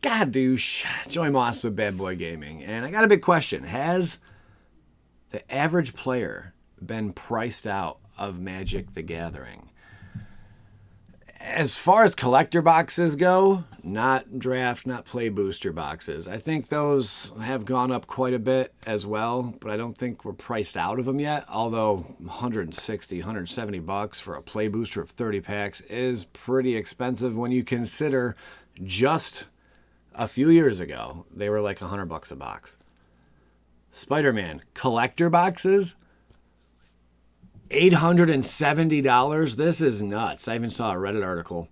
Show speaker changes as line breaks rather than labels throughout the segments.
Skadoosh, Joey Moss with Bad Boy Gaming. And I got a big question. Has the average player been priced out of Magic the Gathering? As far as collector boxes go, not draft, not play booster boxes. I think those have gone up quite a bit as well, but I don't think we're priced out of them yet. Although 160, 170 bucks for a play booster of 30 packs is pretty expensive when you consider just a few years ago they were like 100 bucks a box. Spider-Man collector boxes, $870. This is nuts. I even saw a Reddit article.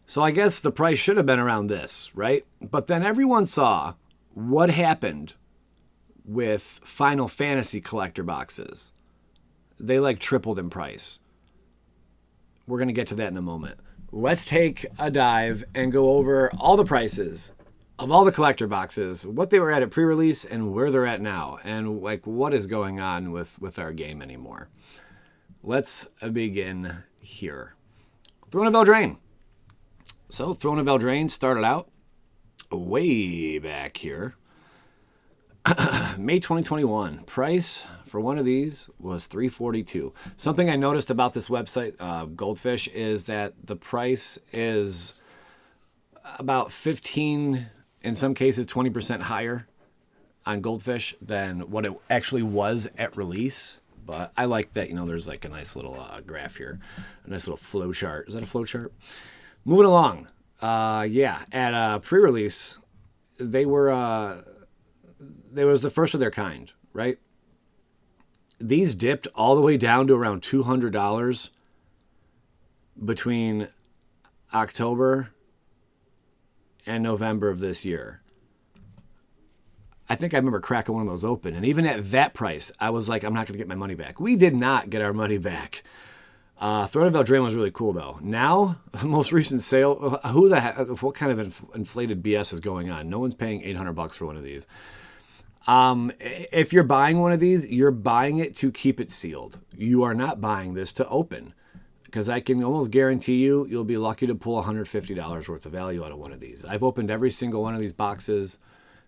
So I guess the price should have been around this, right? But then everyone saw what happened with Final Fantasy collector boxes. They like tripled in price. We're going to get to that in a moment. Let's take a dive and go over all the prices of all the collector boxes, what they were at pre-release and where they're at now, and like what is going on with our game anymore. Let's begin here. Throne of Eldraine. So Throne of Eldraine started out way back here. May 2021. Price for one of these was $342. Something I noticed about this website, Goldfish, is that the price is about 15, in some cases 20% higher on Goldfish than what it actually was at release. But I like that, there's like a nice little graph here, a nice little flow chart. Is that a flow chart? Moving along. At pre-release, they was the first of their kind, right? These dipped all the way down to around $200 between October and November of this year. I think I remember cracking one of those open. And even at that price, I was like, I'm not going to get my money back. We did not get our money back. Throne of Eldraine was really cool, though. Now, most recent sale, what kind of inflated BS is going on? No one's paying $800 for one of these. If you're buying one of these, you're buying it to keep it sealed. You are not buying this to open. Because I can almost guarantee you'll be lucky to pull $150 worth of value out of one of these. I've opened every single one of these boxes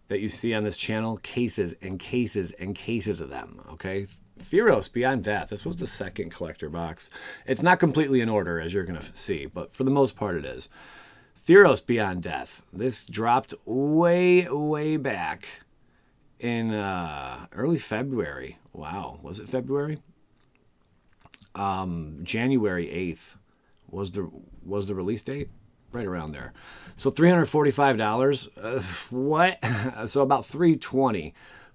that you see on this channel, cases and cases and cases of them, okay? Theros Beyond Death. This was the second collector box. It's not completely in order, as you're going to see, but for the most part it is. Theros Beyond Death. This dropped way, way back in early February. Wow, was it February? January 8th was the release date. Right around there. So $345. What? So about $320.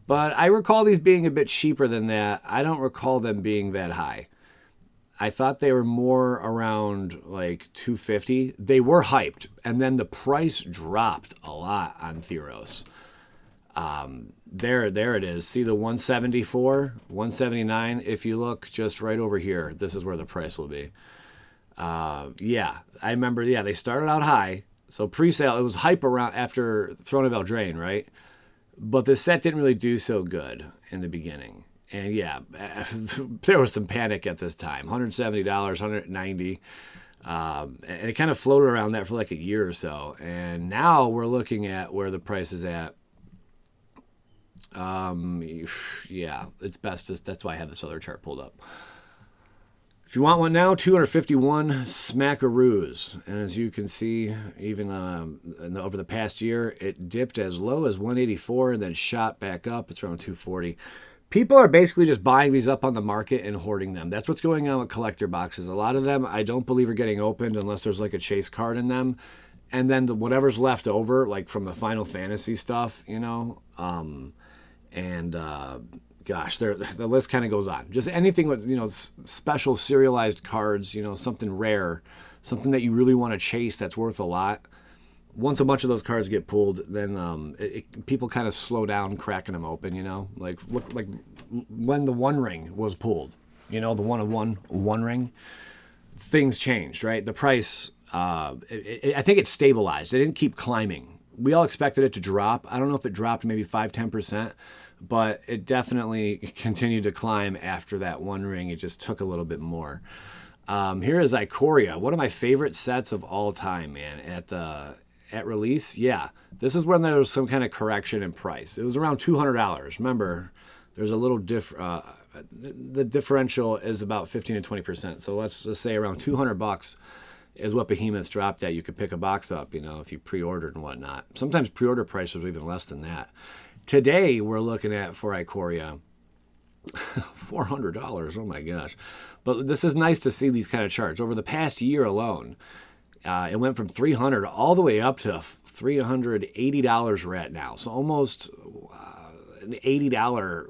But I recall these being a bit cheaper than that. I don't recall them being that high. I thought they were more around like $250. They were hyped, and then the price dropped a lot on Theros. There it is. See the 174, 179. If you look just right over here, this is where the price will be. I remember, they started out high. So pre-sale, it was hype around after Throne of Eldraine, right? But the set didn't really do so good in the beginning. And there was some panic at this time. $170, $190. And it kind of floated around that for like a year or so. And now we're looking at where the price is at. It's best. That's why I have this other chart pulled up. If you want one now, 251 smackaroos. And as you can see, even over the past year, it dipped as low as 184 and then shot back up. It's around 240. People are basically just buying these up on the market and hoarding them. That's what's going on with collector boxes. A lot of them, I don't believe, are getting opened unless there's like a chase card in them. And then whatever's left over, like from the Final Fantasy stuff, gosh, the list kind of goes on. Just anything with, special serialized cards, something rare, something that you really want to chase that's worth a lot. Once a bunch of those cards get pulled, then people kind of slow down cracking them open, Like when the One Ring was pulled, the one of one ring, things changed, right? The price, I think it stabilized. It didn't keep climbing. We all expected it to drop. I don't know if it dropped maybe 5-10%. But it definitely continued to climb after that One Ring. It just took a little bit more. Here is Ikoria, one of my favorite sets of all time, man. At release, This is when there was some kind of correction in price. It was around $200. Remember, there's a little the differential is about 15 to 20%. So let's just say around $200 is what Behemoths dropped at. You could pick a box up, if you pre-ordered and whatnot. Sometimes pre-order price was even less than that. Today, we're looking at, for Ikoria, $400. Oh my gosh. But this is nice to see these kind of charts. Over the past year alone, it went from $300 all the way up to $380 we're at now. So almost an $80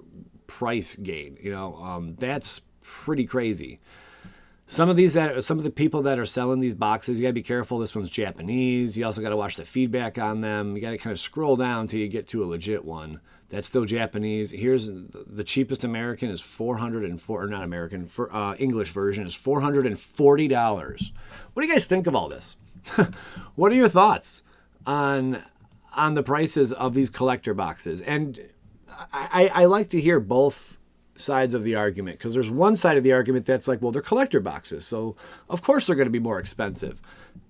price gain. That's pretty crazy. Some of the people that are selling these boxes, you gotta be careful. This one's Japanese. You also gotta watch the feedback on them. You gotta kind of scroll down till you get to a legit one. That's still Japanese. Here's the cheapest American is English version is $440. What do you guys think of all this? What are your thoughts on the prices of these collector boxes? And I like to hear both sides of the argument, because there's one side of the argument that's like, well, they're collector boxes, so of course they're going to be more expensive.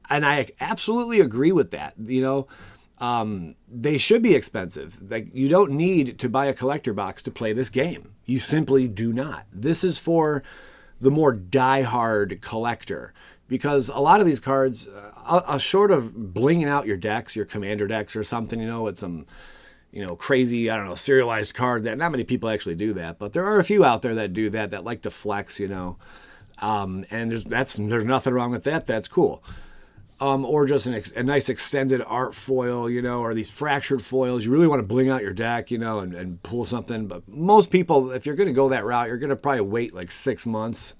And I absolutely agree with that. They should be expensive. Like, you don't need to buy a collector box to play this game. You simply do not. This is for the more die-hard collector, because a lot of these cards, short of blinging out your decks, your commander decks or something, it's some crazy, serialized card that not many people actually do that, but there are a few out there that do that like to flex, and there's nothing wrong with that. That's cool. Or just a nice extended art foil, or these fractured foils. You really want to bling out your deck, and pull something. But most people, if you're going to go that route, you're going to probably wait like 6 months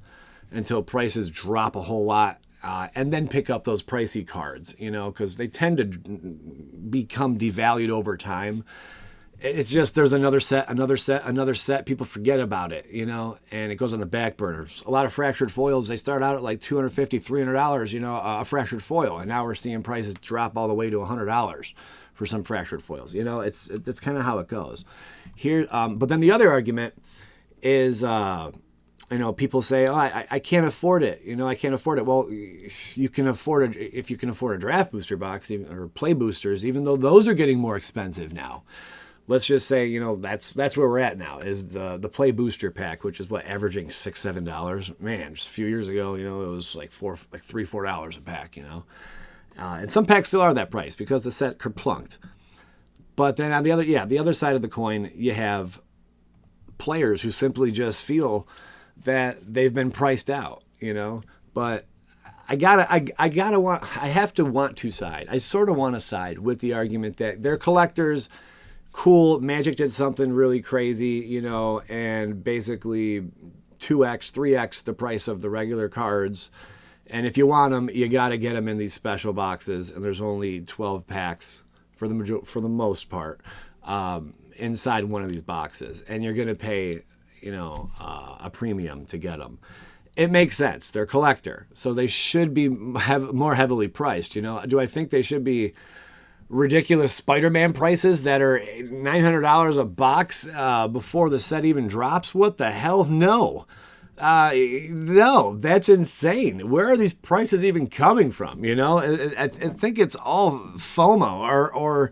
until prices drop a whole lot. And then pick up those pricey cards, because they tend to become devalued over time. It's just there's another set. People forget about it, and it goes on the back burners. A lot of fractured foils, they start out at like $250, $300, a fractured foil. And now we're seeing prices drop all the way to $100 for some fractured foils. It's kind of how it goes here. But then the other argument is, people say, oh, I can't afford it. I can't afford it. Well, you can afford it if you can afford a draft booster box or play boosters, even though those are getting more expensive now. Let's just say, that's where we're at now, is the play booster pack, which is averaging $6, $7. Man, just a few years ago, it was like $3, $4 a pack, and some packs still are that price because the set kerplunked. But then on the other side of the coin, you have players who simply just feel that they've been priced out, but I have to want to side. I sort of want to side with the argument that they're collectors. Cool. Magic did something really crazy, and basically 2x, 3x the price of the regular cards. And if you want them, you got to get them in these special boxes. And there's only 12 packs for the most part, inside one of these boxes. And you're going to pay, a premium to get them. It makes sense. They're collector, so they should be more heavily priced. Do I think they should be ridiculous Spider-Man prices that are $900 a box before the set even drops? What the hell? No. No, that's insane. Where are these prices even coming from? I think it's all FOMO or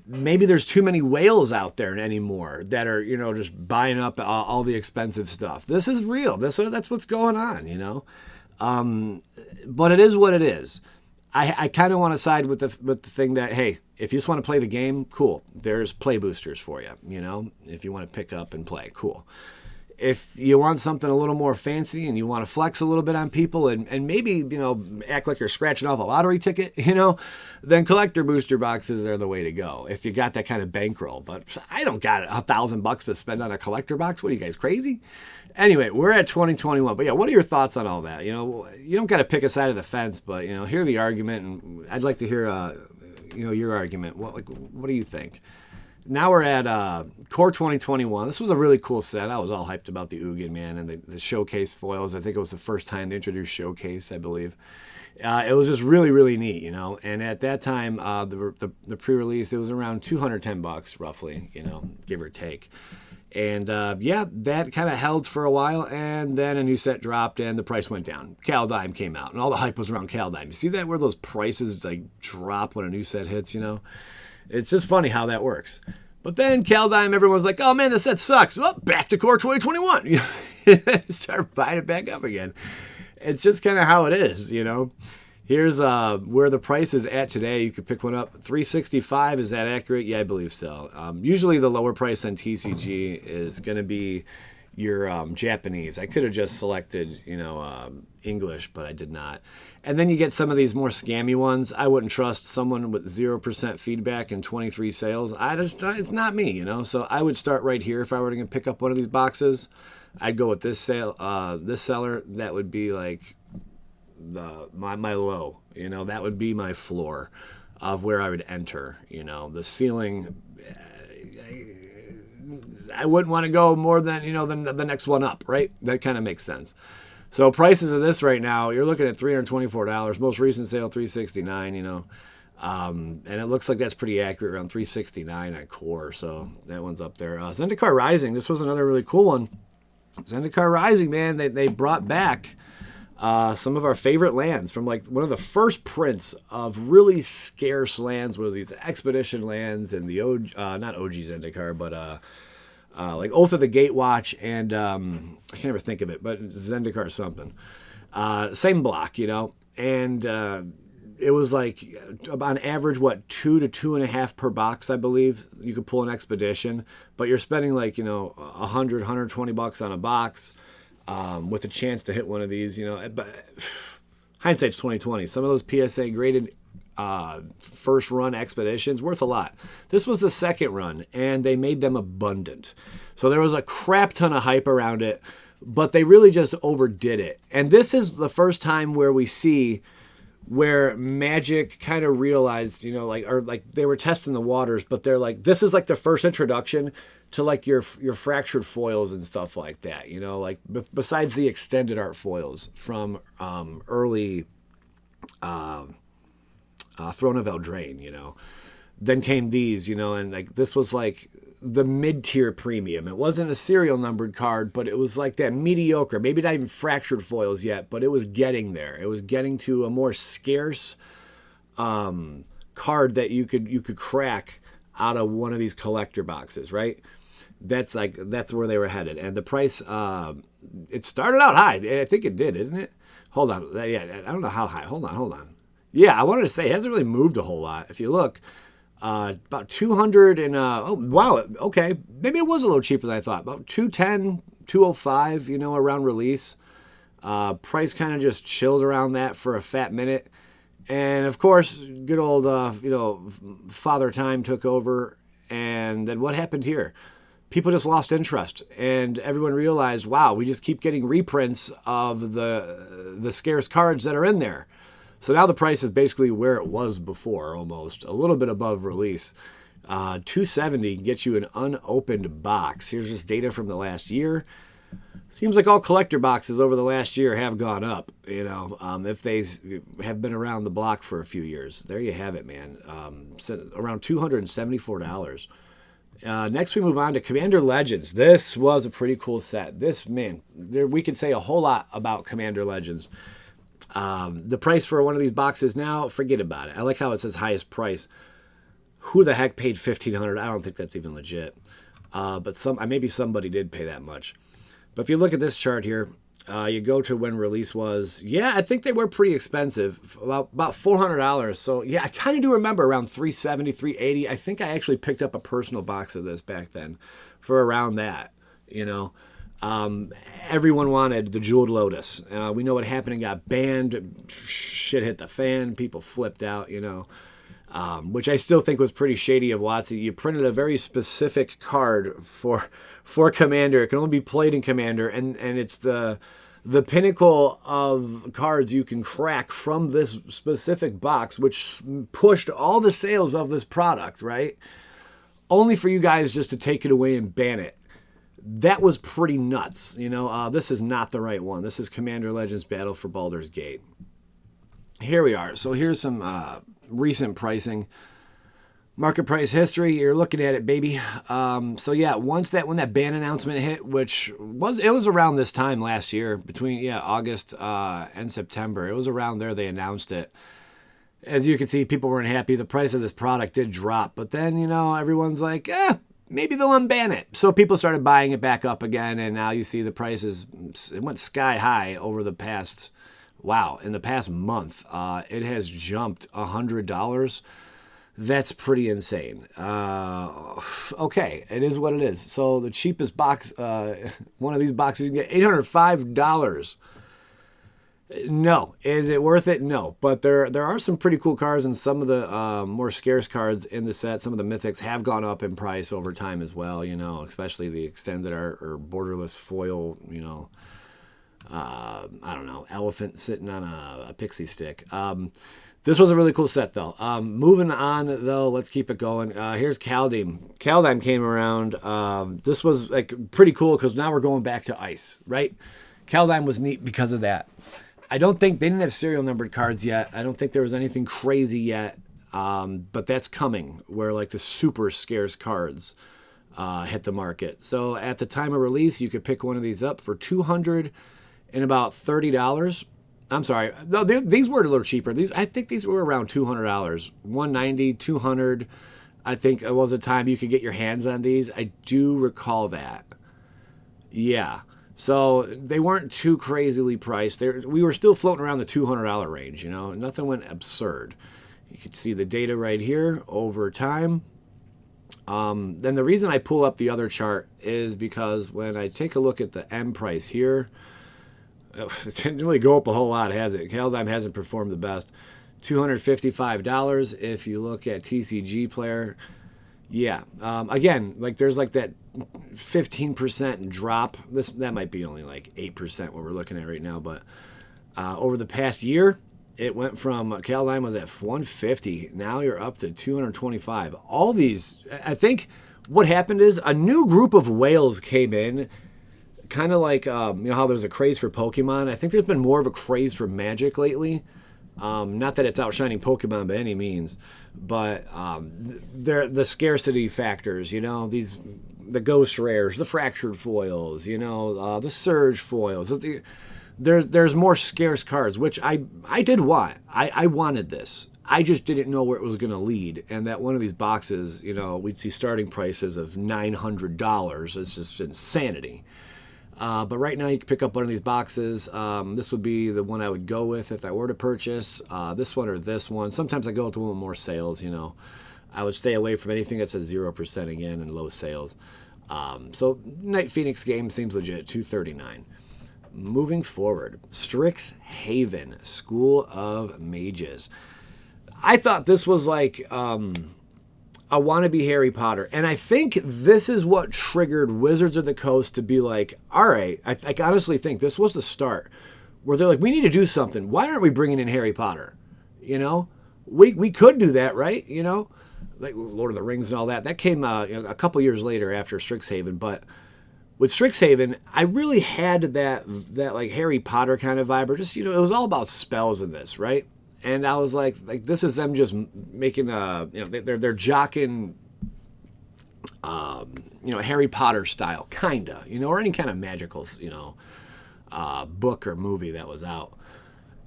maybe there's too many whales out there anymore that are, just buying up all the expensive stuff. This is real. That's what's going on, but it is what it is. I kind of want to side with the thing that, hey, if you just want to play the game, cool. There's play boosters for you, if you want to pick up and play, cool. If you want something a little more fancy and you want to flex a little bit on people and maybe, act like you're scratching off a lottery ticket, then collector booster boxes are the way to go if you got that kind of bankroll. But I don't got $1,000 to spend on a collector box. What are you guys, crazy? Anyway, we're at 2021. But yeah, what are your thoughts on all that? You don't got to pick a side of the fence, but, hear the argument. And I'd like to hear, your argument. What do you think? Now we're at Core 2021. This was a really cool set. I was all hyped about the Ugin, man, and the showcase foils. I think it was the first time they introduced showcase, I believe. It was just really, really neat, And at that time, the pre-release, it was around $210 roughly, give or take. And yeah, that kind of held for a while, and then a new set dropped and the price went down. Caldime came out, and all the hype was around Caldime. You see that where those prices like drop when a new set hits, you know? It's just funny how that works. But then Caldime, everyone's like, oh man, this set sucks. Well, back to Core 2021. You know, start buying it back up again. It's just kind of how it is, you know? Here's where the price is at today. You could pick one up. $365, is that accurate? Yeah, I believe so. Usually the lower price on TCG is going to be your Japanese. I could have just selected, you know, English, but I did not. And then you get some of these more scammy ones. I wouldn't trust someone with 0% feedback and 23 sales. It's not me, you know. So I would start right here if I were to pick up one of these boxes. I'd go with this seller. That would be like my low, you know, that would be my floor of where I would enter, you know. The ceiling, I wouldn't want to go more than, you know, than the next one up, right? That kind of makes sense. So prices of this right now, you're looking at $324. Most recent sale, $369, you know. And it looks like that's pretty accurate, around $369 at core. So that one's up there. Zendikar Rising, this was another really cool one. Zendikar Rising, man, they brought back some of our favorite lands from like one of the first prints of really scarce lands was these expedition lands and the not OG Zendikar, but like Oath of the Gatewatch and I can't ever think of it, but Zendikar something. Same block, you know, and it was like on average, what, 2 to 2.5 per box, I believe. You could pull an expedition, but you're spending like, you know, $100, $120 on a box. With a chance to hit one of these, you know, but hindsight's 2020. Some of those PSA graded first run expeditions worth a lot. This was the second run, and they made them abundant. So there was a crap ton of hype around it, but they really just overdid it. And this is the first time where we see where Magic kind of realized, you know, like they were testing the waters, but they're like, this is like the first introduction to like your fractured foils and stuff like that, you know, like besides the extended art foils from early Throne of Eldraine, you know. Then came these, you know, and like this was like the mid-tier premium. It wasn't a serial numbered card, but it was like that mediocre, maybe not even fractured foils yet, but it was getting there. It was getting to a more scarce card that you could crack out of one of these collector boxes, right? That's where they were headed. And the price, it started out high. I think it did, didn't it? Hold on. Yeah, I don't know how high. Hold on. Yeah, I wanted to say it hasn't really moved a whole lot. If you look, about 200 and, oh, wow, okay. Maybe it was a little cheaper than I thought. About 210, 205, you know, around release. Price kind of just chilled around that for a fat minute. And, of course, good old, you know, Father Time took over. And then what happened here? People just lost interest, and everyone realized, wow, we just keep getting reprints of the scarce cards that are in there. So now the price is basically where it was before, almost a little bit above release. $270 gets you an unopened box. Here's just data from the last year. Seems like all collector boxes over the last year have gone up, you know, if they have been around the block for a few years. There you have it, man. Around $274. Next, we move on to Commander Legends. This was a pretty cool set. This, man, we could say a whole lot about Commander Legends. The price for one of these boxes now, forget about it. I like how it says highest price. Who the heck paid $1,500? I don't think that's even legit. But maybe somebody did pay that much. But if you look at this chart here, you go to when release was. Yeah, I think they were pretty expensive, about $400. So yeah, I kind of do remember around $370, $380. I think I actually picked up a personal box of this back then for around that. You know, everyone wanted the Jeweled Lotus. We know what happened and got banned. Shit hit the fan. People flipped out. You know. Which I still think was pretty shady of WotC. You printed a very specific card for Commander. It can only be played in Commander, and it's the pinnacle of cards you can crack from this specific box, which pushed all the sales of this product, right? Only for you guys just to take it away and ban it. That was pretty nuts. You know, this is not the right one. This is Commander Legends Battle for Baldur's Gate. Here we are. So here's some recent pricing. Market price history, you're looking at it, baby. So yeah, when that ban announcement hit, which was around this time last year, between August and September, it was around there they announced it. As you can see, people weren't happy. The price of this product did drop, but then everyone's like, maybe they'll unban it. So people started buying it back up again, and now you see the prices, it went sky high over the past, in the past month. It has jumped $100. That's pretty insane. Okay, it is what it is. So the cheapest box, one of these boxes, you can get $805. No. Is it worth it? No. But there are some pretty cool cards, and some of the more scarce cards in the set. Some of the mythics have gone up in price over time as well, especially the extended art or borderless foil, I don't know, elephant sitting on a pixie stick. This was a really cool set, though. Moving on, though, let's keep it going. Here's Kaldheim. Kaldheim came around. This was pretty cool because now we're going back to ice, right? Kaldheim was neat because of that. I don't think they didn't have serial numbered cards yet. I don't think there was anything crazy yet, but that's coming where the super scarce cards hit the market. So at the time of release, you could pick one of these up for $200 and about $30. I'm sorry. No, these were a little cheaper. I think these were around $200, $190, $200. I think it was a time you could get your hands on these. I do recall that. Yeah. So they weren't too crazily priced. We were still floating around the $200 range. Nothing went absurd. You can see the data right here over time. Then the reason I pull up the other chart is because when I take a look at the M price here, it didn't really go up a whole lot, has it? Kaldheim hasn't performed the best. $255 if you look at TCG Player. Yeah. Again, there's that 15% drop. That might be only 8% what we're looking at right now, but over the past year, it went from Kaldheim was at $150. Now you're up to $225. All these, I think what happened is a new group of whales came in. Kind of how there's a craze for Pokemon. I think there's been more of a craze for Magic lately. Not that it's outshining Pokemon by any means, but the scarcity factors, the ghost rares, the fractured foils, the surge foils. There's more scarce cards, which I did want. I wanted this. I just didn't know where it was going to lead, and that one of these boxes, we'd see starting prices of $900. It's just insanity. But right now you can pick up one of these boxes. This would be the one I would go with if I were to purchase. This one or this one. Sometimes I go to one with more sales, I would stay away from anything that's at 0% again and low sales. So Night Phoenix game seems legit, $239. Moving forward, Strixhaven, School of Mages. I thought this was I want to be Harry Potter. And I think this is what triggered Wizards of the Coast to be like, all right, I honestly think this was the start where they're like, we need to do something. Why aren't we bringing in Harry Potter? We could do that, right? Lord of the Rings and all that. That came a couple years later after Strixhaven. But with Strixhaven, I really had that Harry Potter kind of vibe. Or just, it was all about spells in this, right? And I was like this is them just making they're jocking Harry Potter style kinda, or any kind of magical book or movie that was out.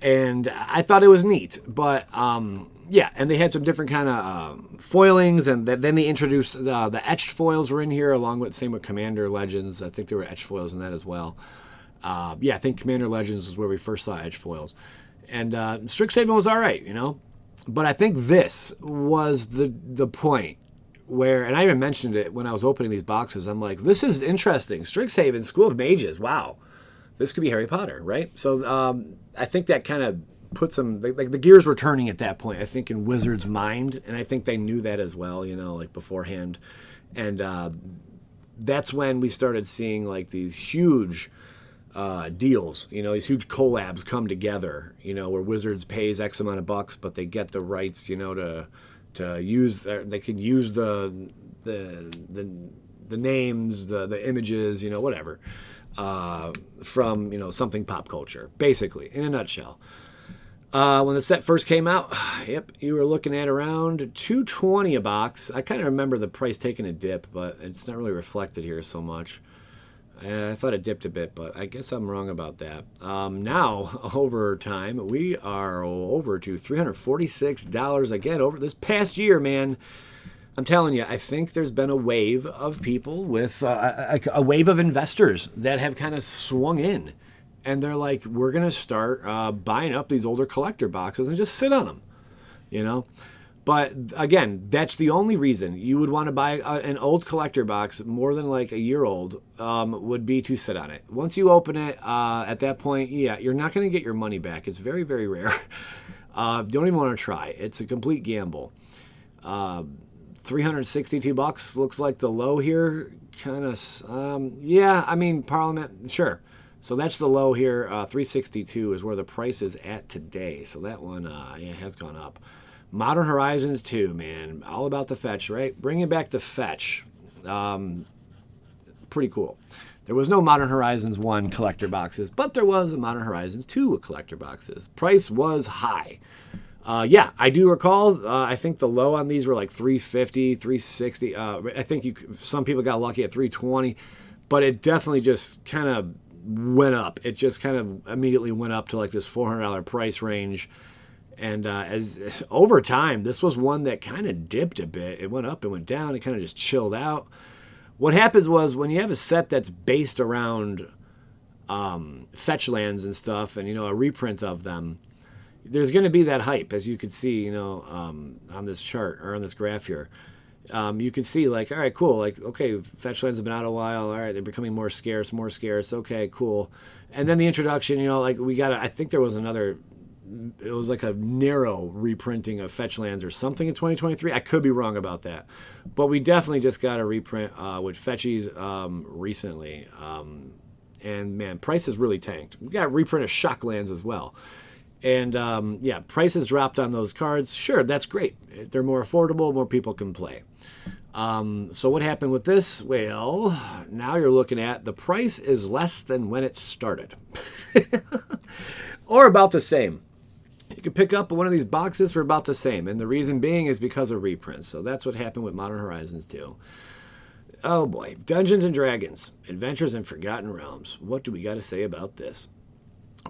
And I thought it was neat, but and they had some different kind of foilings, and then they introduced the etched foils were in here along with same with Commander Legends. I think there were etched foils in that as well. I think Commander Legends was where we first saw etched foils. And Strixhaven was all right, But I think this was the point where, and I even mentioned it when I was opening these boxes, I'm like, this is interesting. Strixhaven, School of Mages, wow. This could be Harry Potter, right? So I think that kind of put some, the gears were turning at that point, I think, in Wizards' mind. And I think they knew that as well, beforehand. And that's when we started seeing, these huge deals, these huge collabs come together, where Wizards pays X amount of bucks, but they get the rights, to use, they can use the names, the images, whatever, from, something pop culture, basically, in a nutshell. When the set first came out, yep, you were looking at around $220 a box. I kind of remember the price taking a dip, but it's not really reflected here so much. I thought it dipped a bit, but I guess I'm wrong about that. Now, over time, we are over to $346 again over this past year, man. I'm telling you, I think there's been a wave of people with a wave of investors that have kind of swung in. And they're like, we're going to start buying up these older collector boxes and just sit on them, you know? But again, that's the only reason you would want to buy an old collector box more than like a year old would be to sit on it. Once you open it, at that point, yeah, you're not going to get your money back. It's very, very rare. Don't even want to try. It's a complete gamble. $362 looks like the low here. Kind of, yeah, I mean, Parliament, sure. So that's the low here. 362 is where the price is at today. So that one yeah, has gone up. Modern Horizons 2, man. All about the fetch, right? Bringing back the fetch. Pretty cool. There was no Modern Horizons 1 collector boxes, but there was a Modern Horizons 2 collector boxes. Price was high. Yeah, I do recall. I think the low on these were like 350, 360. I think some people got lucky at 320, but it definitely just kind of went up. It just kind of immediately went up to like this $400 price range. And as over time, this was one that kind of dipped a bit. It went up, it went down, it kind of just chilled out. What happens was when you have a set that's based around fetch lands and stuff, and a reprint of them, there's going to be that hype, as you could see, on this chart or on this graph here. You could see like, all right, cool. Like, okay, fetch lands have been out a while. All right, they're becoming more scarce. Okay, cool. And then the introduction, like I think there was another, it was like a narrow reprinting of fetch lands or something in 2023. I could be wrong about that. But we definitely just got a reprint with fetchies recently. And man, prices really tanked. We got a reprint of shock lands as well. And yeah, prices dropped on those cards. Sure, that's great. If they're more affordable, more people can play. So what happened with this? Well, now you're looking at the price is less than when it started. Or about the same. You can pick up one of these boxes for about the same. And the reason being is because of reprints. So that's what happened with Modern Horizons 2. Oh boy. Dungeons and Dragons. Adventures in Forgotten Realms. What do we got to say about this?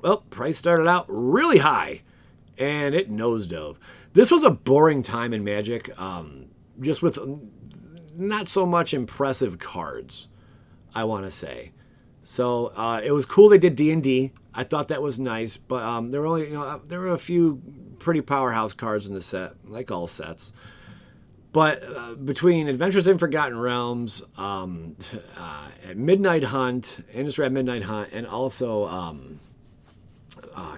Well, price started out really high, and it nosedove. This was a boring time in Magic, just with not so much impressive cards, I want to say. So it was cool they did D&D. I thought that was nice, but there were only there were a few pretty powerhouse cards in the set, like all sets. But between Adventures in Forgotten Realms, Midnight Hunt, Innistrad Midnight Hunt, and also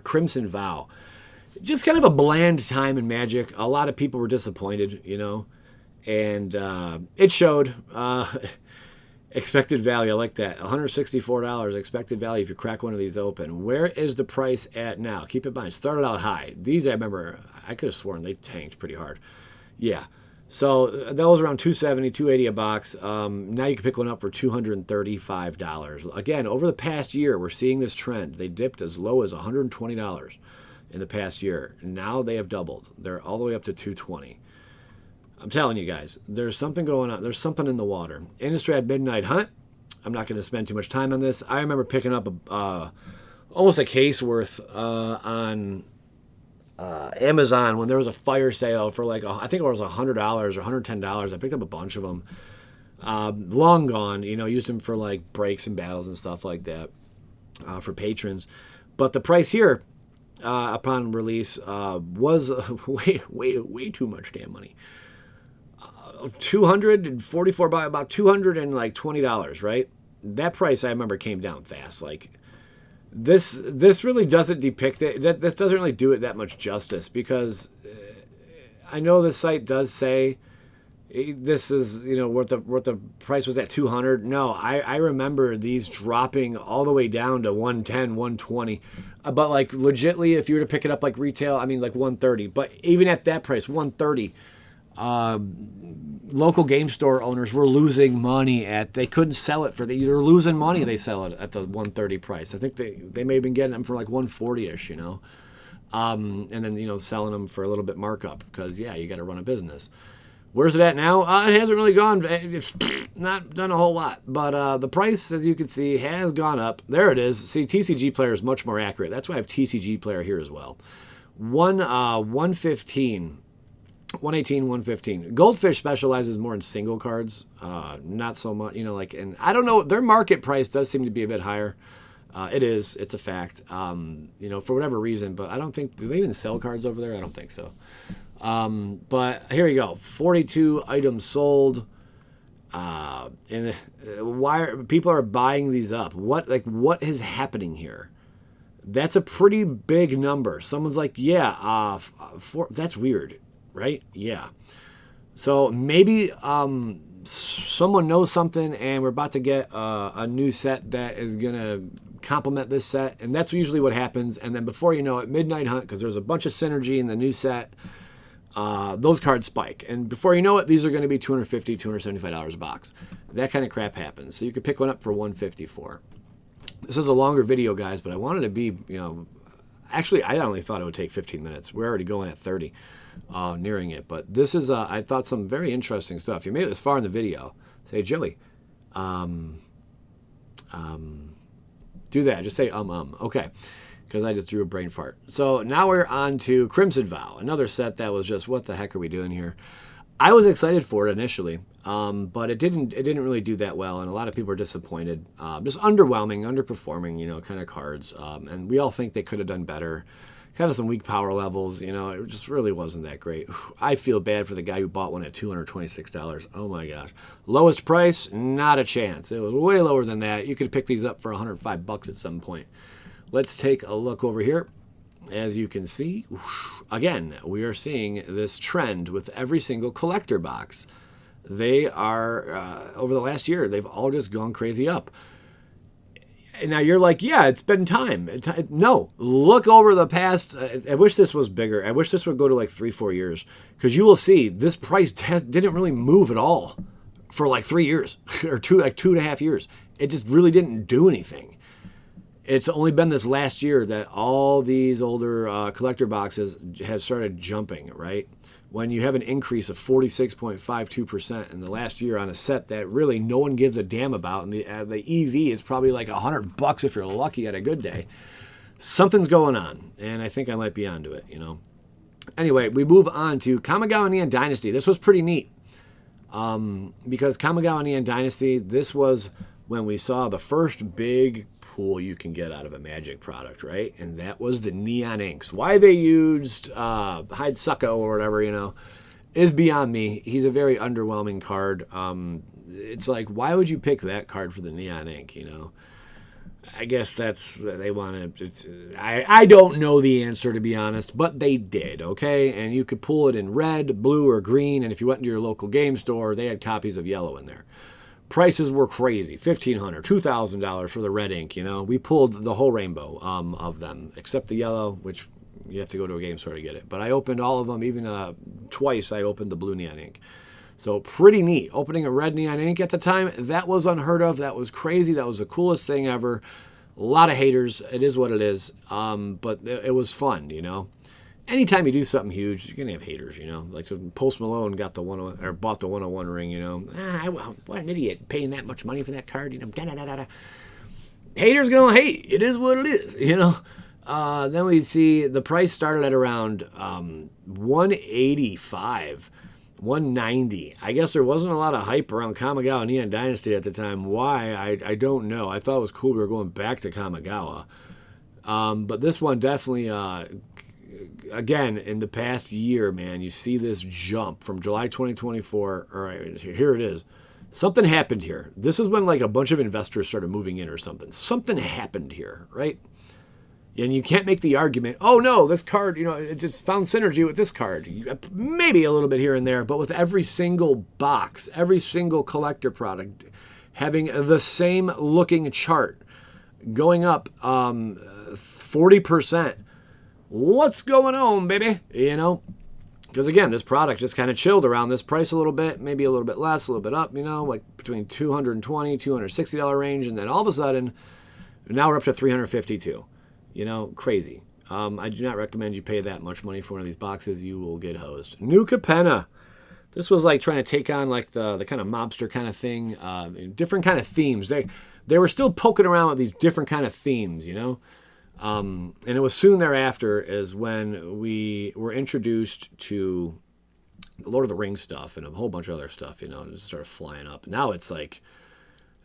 Crimson Vow. Just kind of a bland time in Magic. A lot of people were disappointed, and it showed. Expected value, I like that. $164 expected value if you crack one of these open. Where is the price at now? Keep in mind, started out high. These, I remember, I could have sworn they tanked pretty hard. Yeah. So that was around $270, $280 a box. Now you can pick one up for $235. Again, over the past year, we're seeing this trend. They dipped as low as $120 in the past year. Now they have doubled. They're all the way up to $220. I'm telling you guys, there's something going on. There's something in the water. Innistrad Midnight Hunt. I'm not going to spend too much time on this. I remember picking up almost a case worth on Amazon when there was a fire sale for like I think it was $100 or $110. I picked up a bunch of them. Long gone, used them for like breaks and battles and stuff like that for patrons. But the price here upon release was way too much damn money. $244, about $220, right? That price I remember came down fast. Like this really doesn't depict it. This doesn't really do it that much justice because I know the site does say this is what the price was at $200. No, I remember these dropping all the way down to $110, $120. But like legitly, if you were to pick it up like retail, I mean like $130. But even at that price, $130. Local game store owners were losing money they couldn't sell it for they're losing money. They sell it at the $130 price. I think they may have been getting them for like $140ish, And then, selling them for a little bit markup because, yeah, you got to run a business. Where's it at now? It hasn't really gone, not done a whole lot. But the price, as you can see, has gone up. There it is. See, TCG Player is much more accurate. That's why I have TCG Player here as well. 115. 118, 115. Goldfish specializes more in single cards. Not so much, and I don't know. Their market price does seem to be a bit higher. It is. It's a fact. For whatever reason, but I don't think, do they even sell cards over there? I don't think so. But here you go. 42 items sold. And why people are buying these up? What is happening here? That's a pretty big number. Someone's like, yeah, that's weird, right? Yeah. So maybe someone knows something, and we're about to get a new set that is gonna complement this set, and that's usually what happens. And then before you know it, Midnight Hunt, because there's a bunch of synergy in the new set. Those cards spike. And before you know it, these are going to be $250, $275 a box. That kind of crap happens. So you could pick one up for $154. This is a longer video, guys, but I wanted to be, actually, I only thought it would take 15 minutes. We're already going at 30, nearing it. But this is, I thought, some very interesting stuff. If you made it this far in the video, say, Joey, do that. Just say, Okay. Because I just drew a brain fart. So now we're on to Crimson Vow, another set that was just, what the heck are we doing here? I was excited for it initially, but it didn't really do that well, and a lot of people are disappointed. Just underwhelming, underperforming, kind of cards. And we all think they could have done better. Kind of some weak power levels, it just really wasn't that great. I feel bad for the guy who bought one at $226. Oh my gosh. Lowest price, not a chance. It was way lower than that. You could pick these up for $105 at some point. Let's take a look over here. As you can see, again, we are seeing this trend with every single collector box. They are, over the last year, they've all just gone crazy up. And now you're like, yeah, it's been time. No, look over the past. I wish this was bigger. I wish this would go to like 3-4 years, because you will see this price didn't really move at all for like 3 years or 2.5 years. It just really didn't do anything. It's only been this last year that all these older collector boxes have started jumping, right? When you have an increase of 46.52% in the last year on a set that really no one gives a damn about, and the EV is probably like $100 if you're lucky at a good day, something's going on, and I think I might be onto it, Anyway, we move on to Kamigawa Neon Dynasty. This was pretty neat, because Kamigawa Neon Dynasty, this was when we saw the first big pool you can get out of a Magic product, right? And that was the Neon Inks. Why they used Hyde Sucko or whatever, is beyond me. He's a very underwhelming card. It's like, why would you pick that card for the Neon Ink, I guess they want to. I don't know the answer, to be honest, but they did, okay? And you could pull it in red, blue, or green, and if you went into your local game store, they had copies of yellow in there. Prices were crazy, $1,500, $2,000 for the red ink, We pulled the whole rainbow of them, except the yellow, which you have to go to a game store to get it. But I opened all of them, even twice I opened the blue neon ink. So pretty neat. Opening a red neon ink at the time, that was unheard of. That was crazy. That was the coolest thing ever. A lot of haters. It is what it is. But it was fun, Anytime you do something huge, you're gonna have haters, Like when Post Malone got bought the 101 ring, what an idiot paying that much money for that card, Haters gonna hate. It is what it is, Then we see the price started at around $185, $190. I guess there wasn't a lot of hype around Kamigawa Neon Dynasty at the time. Why? I don't know. I thought it was cool we were going back to Kamigawa, but this one definitely. Again, in the past year, man, you see this jump from July 2024. All right, here it is. Something happened here. This is when like a bunch of investors started moving in or something. Something happened here, right? And you can't make the argument, oh no, this card, it just found synergy with this card. Maybe a little bit here and there, but with every single box, every single collector product having the same looking chart going up 40%. What's going on, baby? Because again, this product just kind of chilled around this price a little bit, maybe a little bit less, a little bit up, like between $220, $260 range, and then all of a sudden, now we're up to $352. Crazy. I do not recommend you pay that much money for one of these boxes. You will get hosed. New Capenna. This was like trying to take on like the kind of mobster kind of thing, different kind of themes. They were still poking around with these different kind of themes, you know. And it was soon thereafter is when we were introduced to the Lord of the Rings stuff and a whole bunch of other stuff, you know, and it just started flying up. Now it's like,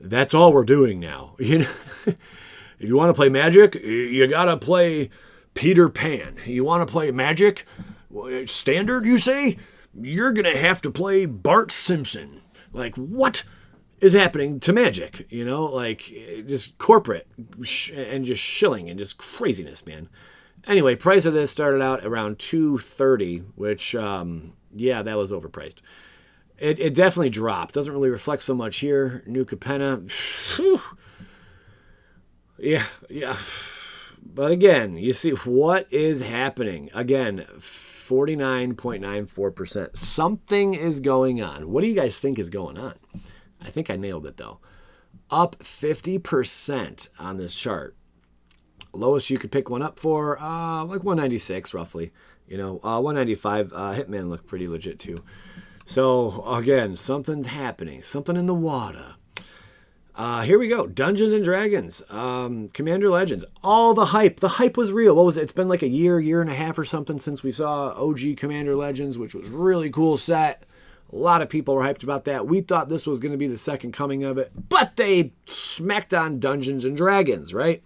that's all we're doing now. You know, if you want to play Magic, you got to play Peter Pan. You want to play Magic, standard, you say? You're going to have to play Bart Simpson. Like, what is happening to Magic? You know, like, just corporate and just shilling and just craziness, man. Anyway, price of this started out around $230, which, yeah, that was overpriced. It definitely dropped. Doesn't really reflect so much here. New Capenna. Yeah. But again, you see what is happening. Again, 49.94%. Something is going on. What do you guys think is going on? I think I nailed it, though. Up 50% on this chart. Lowest you could pick one up for, like 196, roughly. You know, 195. Hitman looked pretty legit, too. So, again, something's happening. Something in the water. Here we go. Dungeons and Dragons. Commander Legends. All the hype. The hype was real. What was it? It's been like a year and a half or something since we saw OG Commander Legends, which was really cool set. A lot of people were hyped about that. We thought this was going to be the second coming of it, but they smacked on Dungeons and Dragons, right?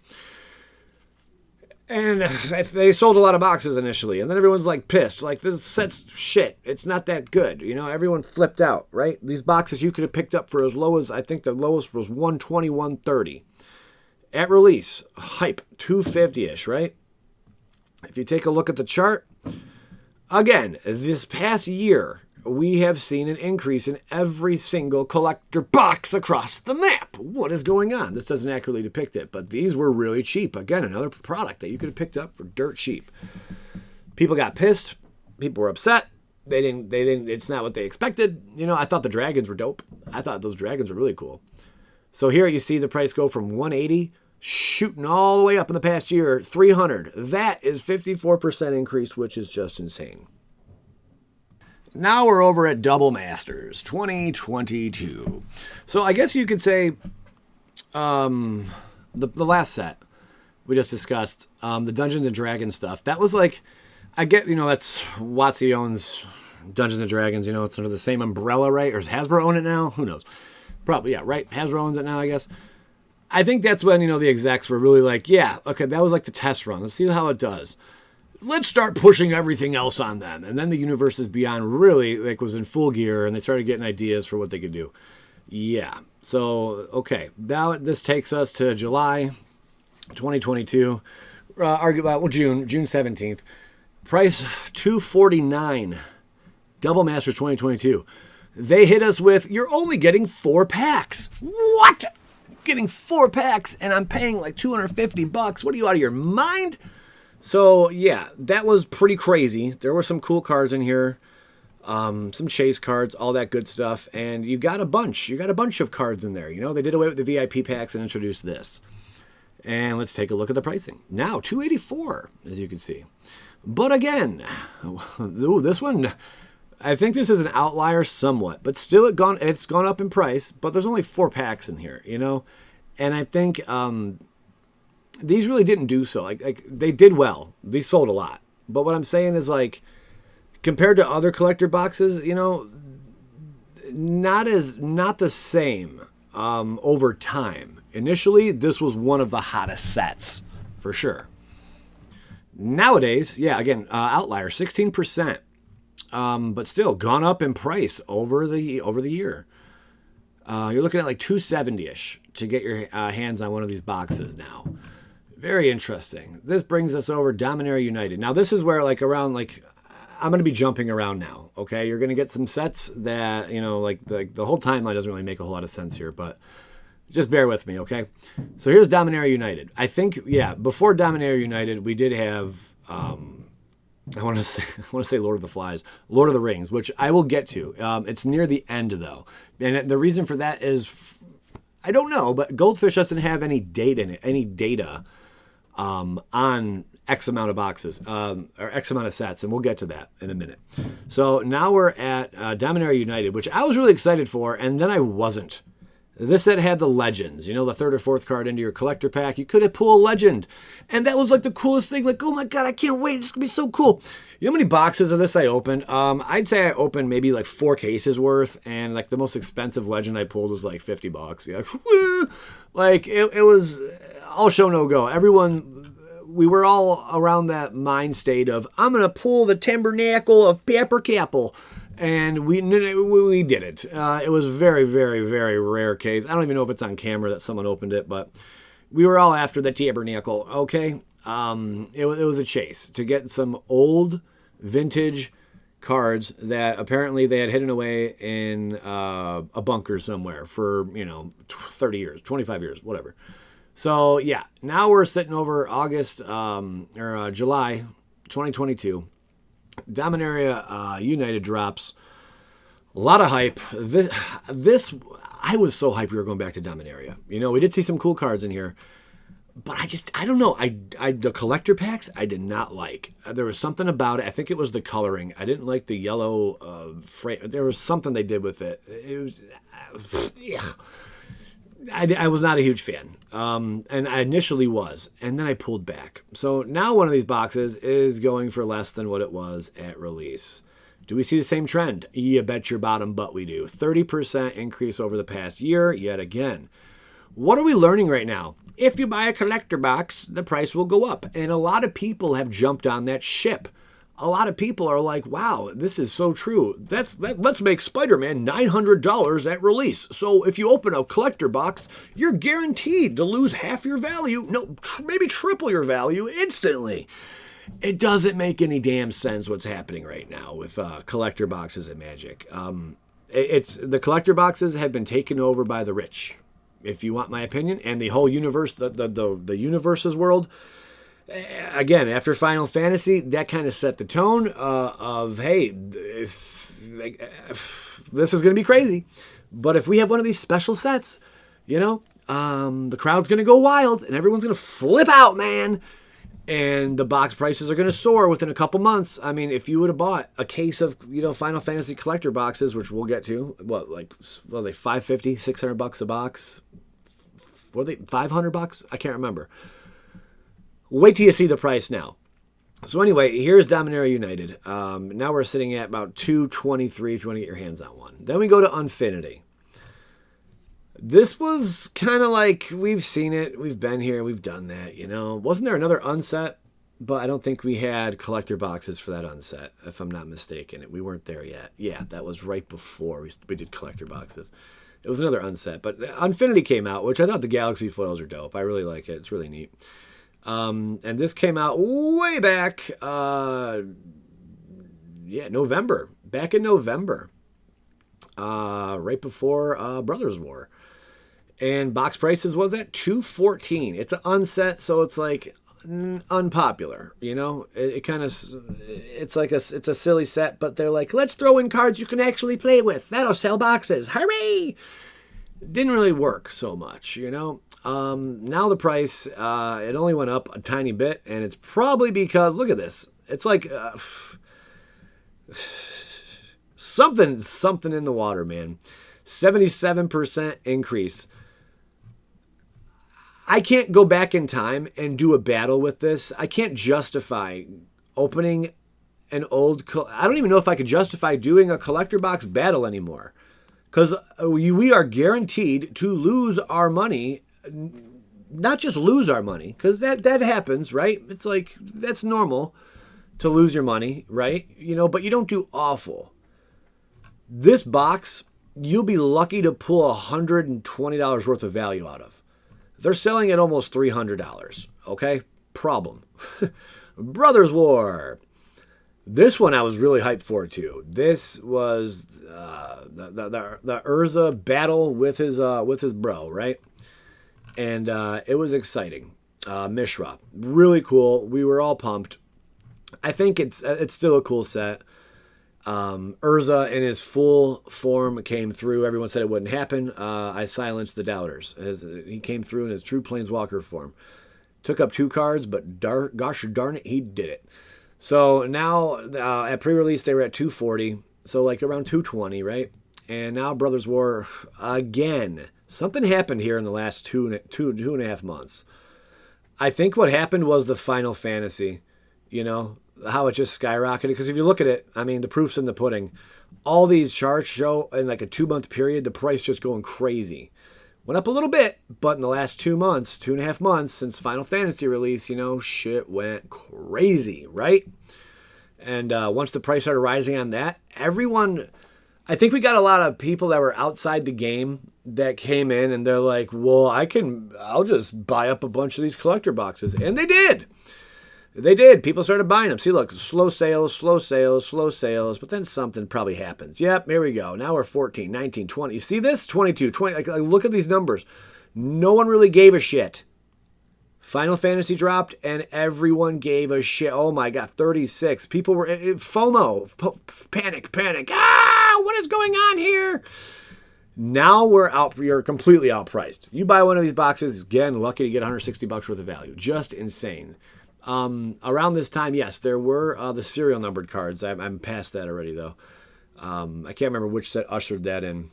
And they sold a lot of boxes initially, and then everyone's like pissed. Like, this set's shit. It's not that good. You know, everyone flipped out, right? These boxes you could have picked up for as low as, I think the lowest was $120, $130. At release, hype, $250-ish, right? If you take a look at the chart, again, this past year, we have seen an increase in every single collector box across the map. What is going on? This doesn't accurately depict it, but these were really cheap. Again, another product that you could have picked up for dirt cheap. People got pissed. People were upset. They didn't, it's not what they expected. You know, I thought the dragons were dope. I thought those dragons were really cool. So here you see the price go from 180 shooting all the way up in the past year, 300. That is 54% increase, which is just insane. Now we're over at Double Masters 2022. So I guess you could say the last set we just discussed, the Dungeons and Dragons stuff. That was like, I get, you know, that's WotC owns Dungeons and Dragons. You know, it's under the same umbrella, right? Or does Hasbro own it now? Who knows? Probably, yeah, right? Hasbro owns it now, I guess. I think that's when, you know, the execs were really like, yeah, okay, that was like the test run. Let's see how it does. Let's start pushing everything else on them. And then the Universes Beyond really like was in full gear, and they started getting ideas for what they could do. Yeah. So, okay. Now this takes us to July 2022. June 17th. Price $249. Double Masters 2022. They hit us with, you're only getting 4 packs. What? Getting 4 packs, and I'm paying like $250. What are you, out of your mind? So, yeah, that was pretty crazy. There were some cool cards in here, some chase cards, all that good stuff, and you got a bunch. You got a bunch of cards in there. You know, they did away with the VIP packs and introduced this. And let's take a look at the pricing. Now, $284, as you can see. But again, this one, I think this is an outlier somewhat, but still it's gone up in price, but there's only 4 packs in here, you know? And I think these really didn't do so. Like they did well. They sold a lot. But what I'm saying is, like, compared to other collector boxes, you know, not the same over time. Initially, this was one of the hottest sets for sure. Nowadays, yeah, again, outlier 16%, but still gone up in price over the year. You're looking at like $270-ish to get your hands on one of these boxes now. Very interesting. This brings us over Dominaria United. Now, this is where, like, around, like, I'm going to be jumping around now, okay? You're going to get some sets that, you know, like the whole timeline doesn't really make a whole lot of sense here, but just bear with me, okay? So here's Dominaria United. I think, yeah, before Dominaria United, we did have, I want to say Lord of the Flies, Lord of the Rings, which I will get to. It's near the end, though. And the reason for that is, I don't know, but Goldfish doesn't have any data on X amount of boxes, or X amount of sets, and we'll get to that in a minute. So now we're at Dominaria United, which I was really excited for, and then I wasn't. This set had the legends, you know, the third or fourth card into your collector pack. You could have pulled a legend. And that was like the coolest thing. Like, oh my God, I can't wait. It's going to be so cool. You know how many boxes of this I opened? I'd say I opened maybe like 4 cases worth. And like the most expensive legend I pulled was like $50. Yeah. Like it was all show, no go. Everyone, we were all around that mind state of, I'm going to pull the Tabernacle of Papercapple. And we did it. It was very, very, very rare case. I don't even know if it's on camera that someone opened it, but we were all after the Tabernacle, okay? It was a chase to get some old vintage cards that apparently they had hidden away in a bunker somewhere for, 30 years, 25 years, whatever. So, yeah, now we're sitting over July 2022. Dominaria United drops. A lot of hype. This I was so hyped we were going back to Dominaria. We did see some cool cards in here, but I don't know. The collector packs I did not like. There was something about it. I think it was the coloring. I didn't like the yellow frame. There was something they did with it. It was, I was not a huge fan. And I initially was, and then I pulled back. So now one of these boxes is going for less than what it was at release. Do we see the same trend? You bet your bottom butt we do. 30% increase over the past year, yet again. What are we learning right now? If you buy a collector box, the price will go up. And a lot of people have jumped on that ship. A lot of people are like, wow, this is so true. Let's make Spider-Man $900 at release. So if you open a collector box, you're guaranteed to lose half your value. No, maybe triple your value instantly. It doesn't make any damn sense what's happening right now with collector boxes and Magic. The collector boxes have been taken over by the rich, if you want my opinion, and the whole universe, the universe's world. Again, after Final Fantasy, that kind of set the tone of, hey, this is going to be crazy. But if we have one of these special sets, the crowd's going to go wild and everyone's going to flip out, man. And the box prices are going to soar within a couple months. I mean, if you would have bought a case of, Final Fantasy collector boxes, which we'll get to, they $550, $600 a box? Were they $500? I can't remember. Wait till you see the price now. So anyway, here's Dominaria United. Now we're sitting at about $223 if you want to get your hands on one. Then we go to Infinity. This was kind of like, we've seen it, we've been here, we've done that, Wasn't there another unset? But I don't think we had collector boxes for that unset, if I'm not mistaken. We weren't there yet. Yeah, that was right before we did collector boxes. It was another unset. But Infinity came out, which I thought the Galaxy foils are dope. I really like it. It's really neat. And this came out way back, November. Back in November. Right before Brothers War. And box prices was at $214. It's an unset, so it's like unpopular, It kind of, it's a silly set, but they're like, let's throw in cards you can actually play with. That'll sell boxes. Hooray! Didn't really work so much, Now the price, it only went up a tiny bit, and it's probably because, look at this. It's like something in the water, man. 77% increase. I can't go back in time and do a battle with this. I can't justify opening an old... I don't even know if I could justify doing a collector box battle anymore. Because we are guaranteed to lose our money. Not just lose our money, because that happens, right? It's like, that's normal to lose your money, right? But you don't do awful. This box, you'll be lucky to pull $120 worth of value out of. They're selling at almost $300, okay? Problem. Brothers War. This one I was really hyped for, too. This was the Urza battle with his bro, right? And it was exciting. Mishra. Really cool. We were all pumped. I think it's still a cool set. Urza in his full form came through. Everyone said it wouldn't happen. I silenced the doubters. He came through in his true Planeswalker form. Took up 2 cards, but gosh darn it, he did it. So now at pre-release they were at 240, so like around 220, right? And now Brothers War again. Something happened here in the last two and a half months. I think what happened was the Final Fantasy, how it just skyrocketed. Because if you look at it, I mean, the proof's in the pudding. All these charts show in like a 2-month period, the price just going crazy. Went up a little bit, but in the last 2 months, 2.5 months since Final Fantasy release, shit went crazy, right? And once the price started rising on that, I think we got a lot of people that were outside the game that came in and they're like, well, I'll just buy up a bunch of these collector boxes. And they did. They did. People started buying them. See, look, slow sales. But then something probably happens. Yep, here we go. Now we're 14, 19, 20. You see this? 22, 20. Like, look at these numbers. No one really gave a shit. Final Fantasy dropped and everyone gave a shit. Oh my God, 36. People were FOMO. Panic. What is going on here? Now you're completely outpriced. You buy one of these boxes, again, lucky to get $160 worth of value. Just insane. Around this time, yes, there were the serial numbered cards. I'm past that already, though. I can't remember which set ushered that in.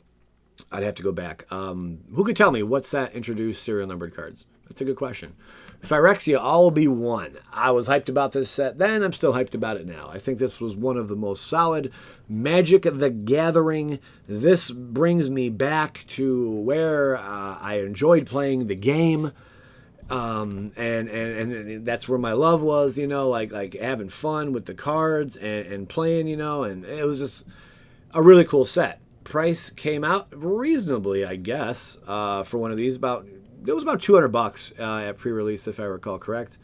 I'd have to go back. Who could tell me what set introduced serial numbered cards? That's a good question. Phyrexia All Be One. I was hyped about this set then. I'm still hyped about it now. I think this was one of the most solid. Magic the Gathering. This brings me back to where I enjoyed playing the game. And that's where my love was, like having fun with the cards and playing, and it was just a really cool set. Price came out reasonably, I guess, for one of these. It was about $200 at pre-release, if I recall correct.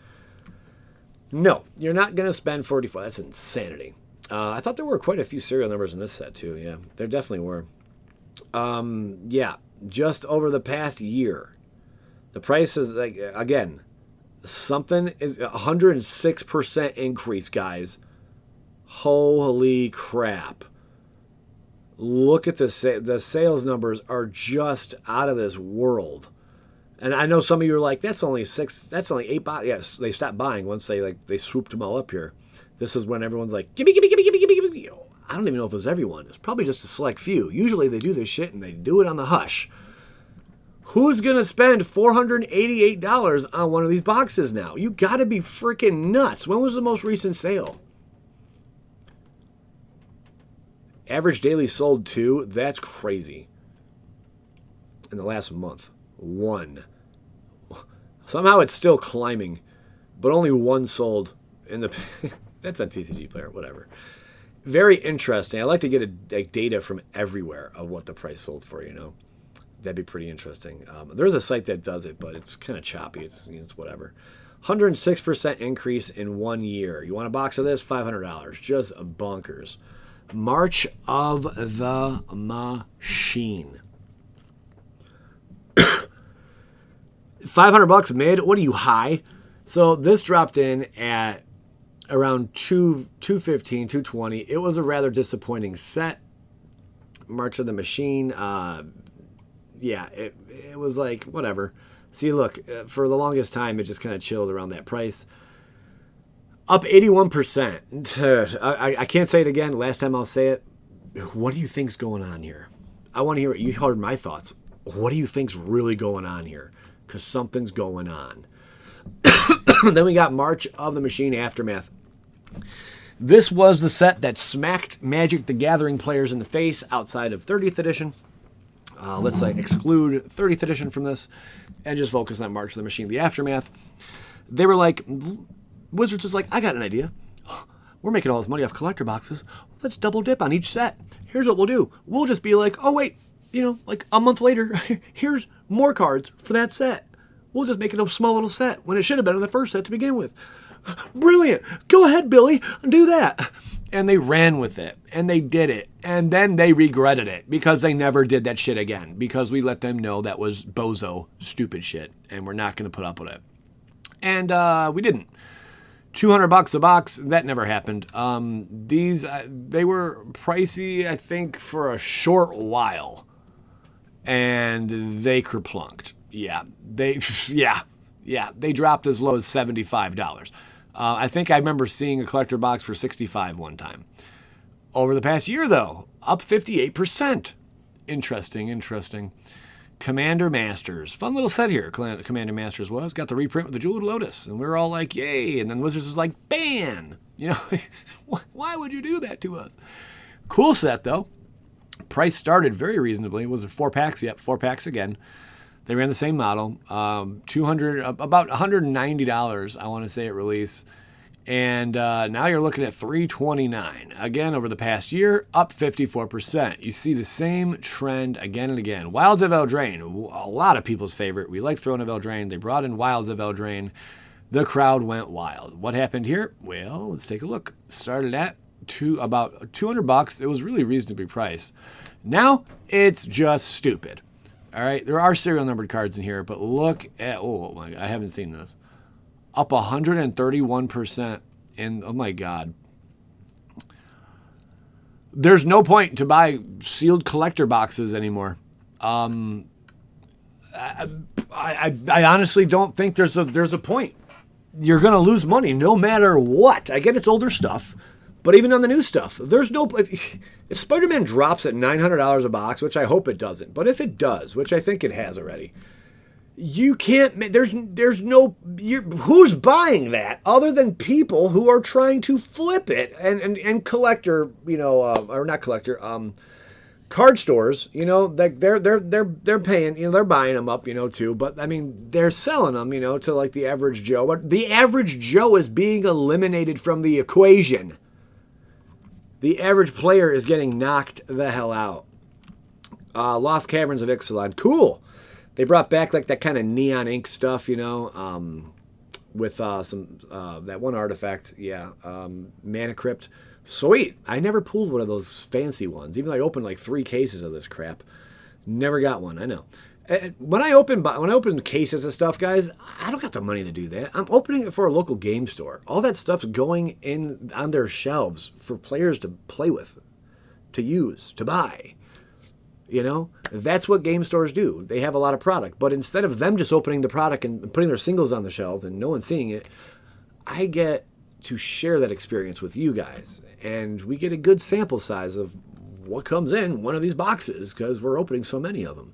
No, you're not going to spend $44. That's insanity. I thought there were quite a few serial numbers in this set too. Yeah, there definitely were. Yeah, just over the past year, the price is again, something is 106% increase, guys. Holy crap. Look at the sales numbers are just out of this world. And I know some of you are like, that's only 8 boxes. Yes, they stopped buying once they swooped them all up here. This is when everyone's like, gimme. I don't even know if it was everyone. It's probably just a select few. Usually they do this shit and they do it on the hush. Who's going to spend $488 on one of these boxes now? You got to be freaking nuts. When was the most recent sale? Average daily sold 2. That's crazy. In the last month. 1. Somehow it's still climbing, but only 1 sold in the... That's on TCG Player, whatever. Very interesting. I like to get data from everywhere of what the price sold for, That'd be pretty interesting. There's a site that does it, but it's kind of choppy. It's whatever. 106% increase in 1 year. You want a box of this? $500. Just bonkers. March of the Machine. $500 mid. What are you, high? So this dropped in at around 215, 220. It was a rather disappointing set. March of the Machine. Yeah, it was like whatever. See, look, for the longest time, it just kind of chilled around that price. Up 81%. I can't say it again. Last time I'll say it. What do you think's going on here? I want to hear it. You heard my thoughts. What do you think's really going on here? Because something's going on. Then we got March of the Machine Aftermath. This was the set that smacked Magic the Gathering players in the face outside of 30th edition. Let's exclude 30th edition from this and just focus on March of the Machine, the Aftermath. They were like, Wizards is like, I got an idea. We're making all this money off collector boxes. Let's double dip on each set. Here's what we'll do. We'll just be like, oh, wait, like a month later, here's more cards for that set. We'll just make it a small little set when it should have been in the first set to begin with. Brilliant. Go ahead, Billy, do that. And they ran with it, and they did it, and then they regretted it because they never did that shit again because we let them know that was bozo, stupid shit, and we're not going to put up with it. And we didn't. $200 a box, that never happened. They were pricey, I think, for a short while, and they kerplunked. Yeah, Yeah, they dropped as low as $75. I think I remember seeing a collector box for $65 one time. Over the past year, though, up 58%. Interesting. Commander Masters. Fun little set here, Commander Masters was. Got the reprint with the Jeweled Lotus. And we were all like, yay. And then Wizards was like, ban. You know, why would you do that to us? Cool set, though. Price started very reasonably. It was 4 packs. Yep, 4 packs again. They ran the same model. About $190, I want to say, at release. And now you're looking at $329. Again, over the past year, up 54%. You see the same trend again and again. Wilds of Eldraine, a lot of people's favorite. We like Throne of Eldraine. They brought in Wilds of Eldraine. The crowd went wild. What happened here? Well, let's take a look. Started at about $200. It was really reasonably priced. Now, it's just stupid. All right, there are serial numbered cards in here, but look at, oh my God, I haven't seen this. Up 131%. And oh my God. There's no point to buy sealed collector boxes anymore. I honestly don't think there's a point. You're going to lose money no matter what. I get it's older stuff, but even on the new stuff, there's no, if Spider-Man drops at $900 a box, which I hope it doesn't, but if it does, which I think it has already, you can't, there's no, who's buying that other than people who are trying to flip it and collector, you know, or not collector, card stores, you know, like they're paying, you know, they're buying them up, you know, too, but I mean, they're selling them, you know, to like the average Joe, but the average Joe is being eliminated from the equation. The average player is getting knocked the hell out. Lost Caverns of Ixalan, cool. They brought back like that kind of neon ink stuff, you know, with some that one artifact, yeah, Mana Crypt. Sweet. I never pulled one of those fancy ones, even though I opened like 3 cases of this crap. Never got one. I know. When I open cases of stuff, guys, I don't got the money to do that. I'm opening it for a local game store. All that stuff's going in on their shelves for players to play with, to use, to buy. You know, that's what game stores do. They have a lot of product, but instead of them just opening the product and putting their singles on the shelf and no one seeing it, I get to share that experience with you guys, and we get a good sample size of what comes in one of these boxes because we're opening so many of them.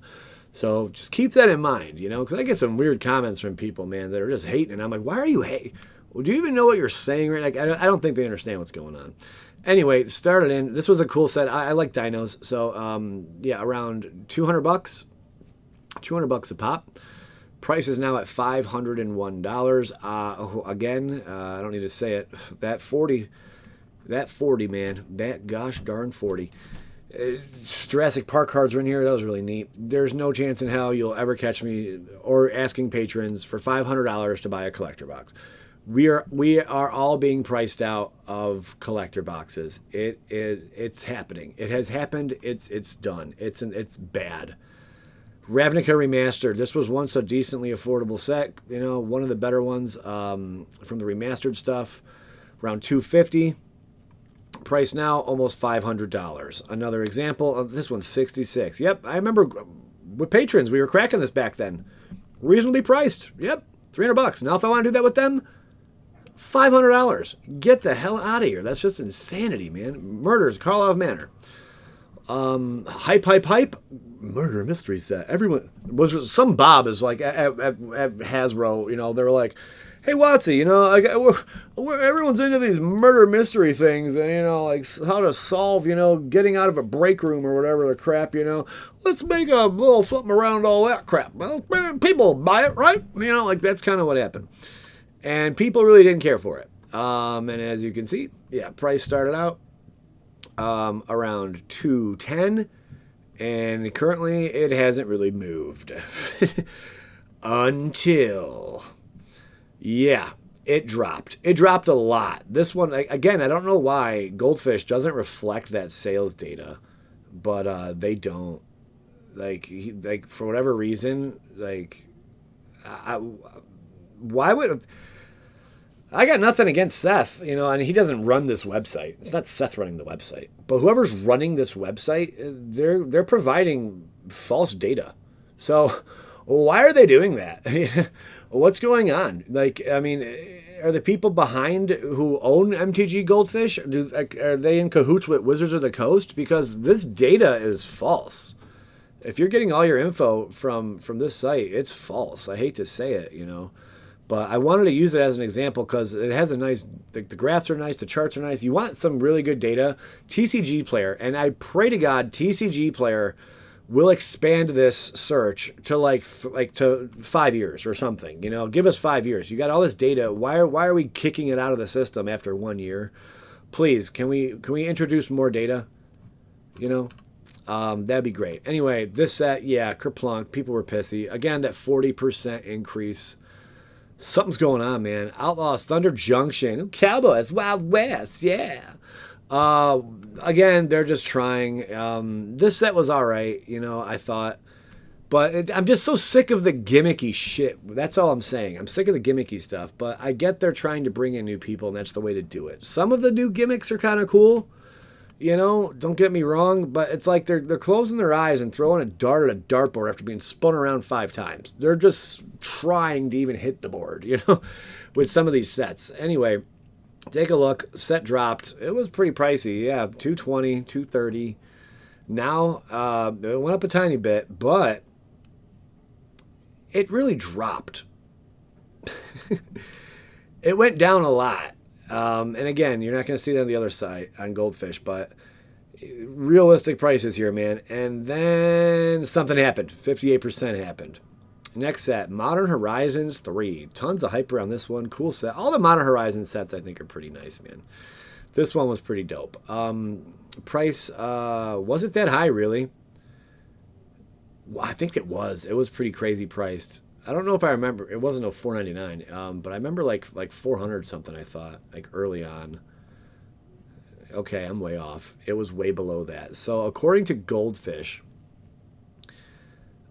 So just keep that in mind, you know, because I get some weird comments from people, man, that are just hating, and I'm like, why are you hating? Well, do you even know what you're saying? Right? Like, I don't think they understand what's going on. Anyway, started in. This was a cool set. I like dinos, so yeah, around $200, $200 a pop. Price is now at $501. Again, I don't need to say it. That 40, man, that gosh darn 40. Jurassic Park cards are in here. That was really neat. There's no chance in hell you'll ever catch me or asking patrons for $500 to buy a collector box. We are all being priced out of collector boxes. It's happening. It has happened. It's done. It's bad. Ravnica Remastered. This was once a decently affordable set. You know, one of the better ones from the remastered stuff. Around $250. Price now almost $500. Another example of this one's $66. Yep, I remember with patrons we were cracking this back then. Reasonably priced. Yep, $300. Now if I want to do that with them, $500. Get the hell out of here. That's just insanity, man. Murders, Karlov Manor. Hype. Murder mystery set. Everyone was some Bob is like at Hasbro. You know, they were like, "Hey Watsy, you know, everyone's into these murder mystery things, and you know, like how to solve, you know, getting out of a break room or whatever the crap, you know. Let's make a little something around all that crap. Well, people buy it, right? You know, like that's kind of what happened." And people really didn't care for it. And as you can see, yeah, price started out around $210, and currently it hasn't really moved until, yeah, it dropped. It dropped a lot. This one, again, I don't know why Goldfish doesn't reflect that sales data, but they don't. Like for whatever reason, like, why would... I got nothing against Seth, you know, and he doesn't run this website. It's not Seth running the website. But whoever's running this website, they're providing false data. So Why are they doing that? What's going on? Like, I mean, are the people behind who own MTG Goldfish, are they in cahoots with Wizards of the Coast? Because this data is false. If you're getting all your info from this site, it's false. I hate to say it, you know. But I wanted to use it as an example because it has a nice, the graphs are nice, the charts are nice. You want some really good data. TCG Player, and I pray to God TCG Player will expand this search to like to 5 years or something. You know, give us 5 years. You got all this data. Why are we kicking it out of the system after 1 year? Please, can we introduce more data? You know, that'd be great. Anyway, this set, yeah, kerplunk. People were pissy again. That 40% increase. Something's going on, man. Outlaws, Thunder Junction, Cowboys, Wild West, yeah. Again, they're just trying. This set was all right, you know, I thought. But I'm just so sick of the gimmicky shit. That's all I'm saying. I'm sick of the gimmicky stuff. But I get they're trying to bring in new people, and that's the way to do it. Some of the new gimmicks are kind of cool. You know, don't get me wrong, but it's like they're closing their eyes and throwing a dart at a dartboard after being spun around 5 times. They're just trying to even hit the board, you know, with some of these sets. Anyway, take a look. Set dropped. It was pretty pricey. Yeah, 220, 230. Now, it went up a tiny bit, but it really dropped. It went down a lot. And again, you're not going to see that on the other side on Goldfish, but realistic prices here, man. And then something happened. 58% happened. Next set, Modern Horizons 3. Tons of hype around this one. Cool set. All the Modern Horizons sets I think are pretty nice, man. This one was pretty dope. Price wasn't that high, really. Well, I think it was. It was pretty crazy priced. I don't know if I remember. It wasn't no $4.99, but I remember like 400 something. I thought like early on. Okay, I'm way off. It was way below that. So according to Goldfish,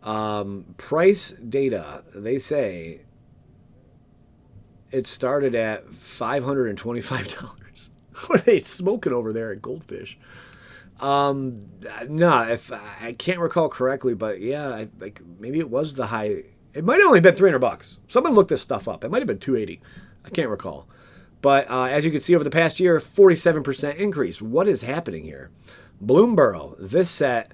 price data, they say it started at $525. What are they smoking over there at Goldfish? No, if I can't recall correctly, but yeah, like maybe it was the high. It might have only been $300. Someone looked this stuff up. It might have been $280. I can't recall. But as you can see over the past year, 47% increase. What is happening here? Bloomborough, this set,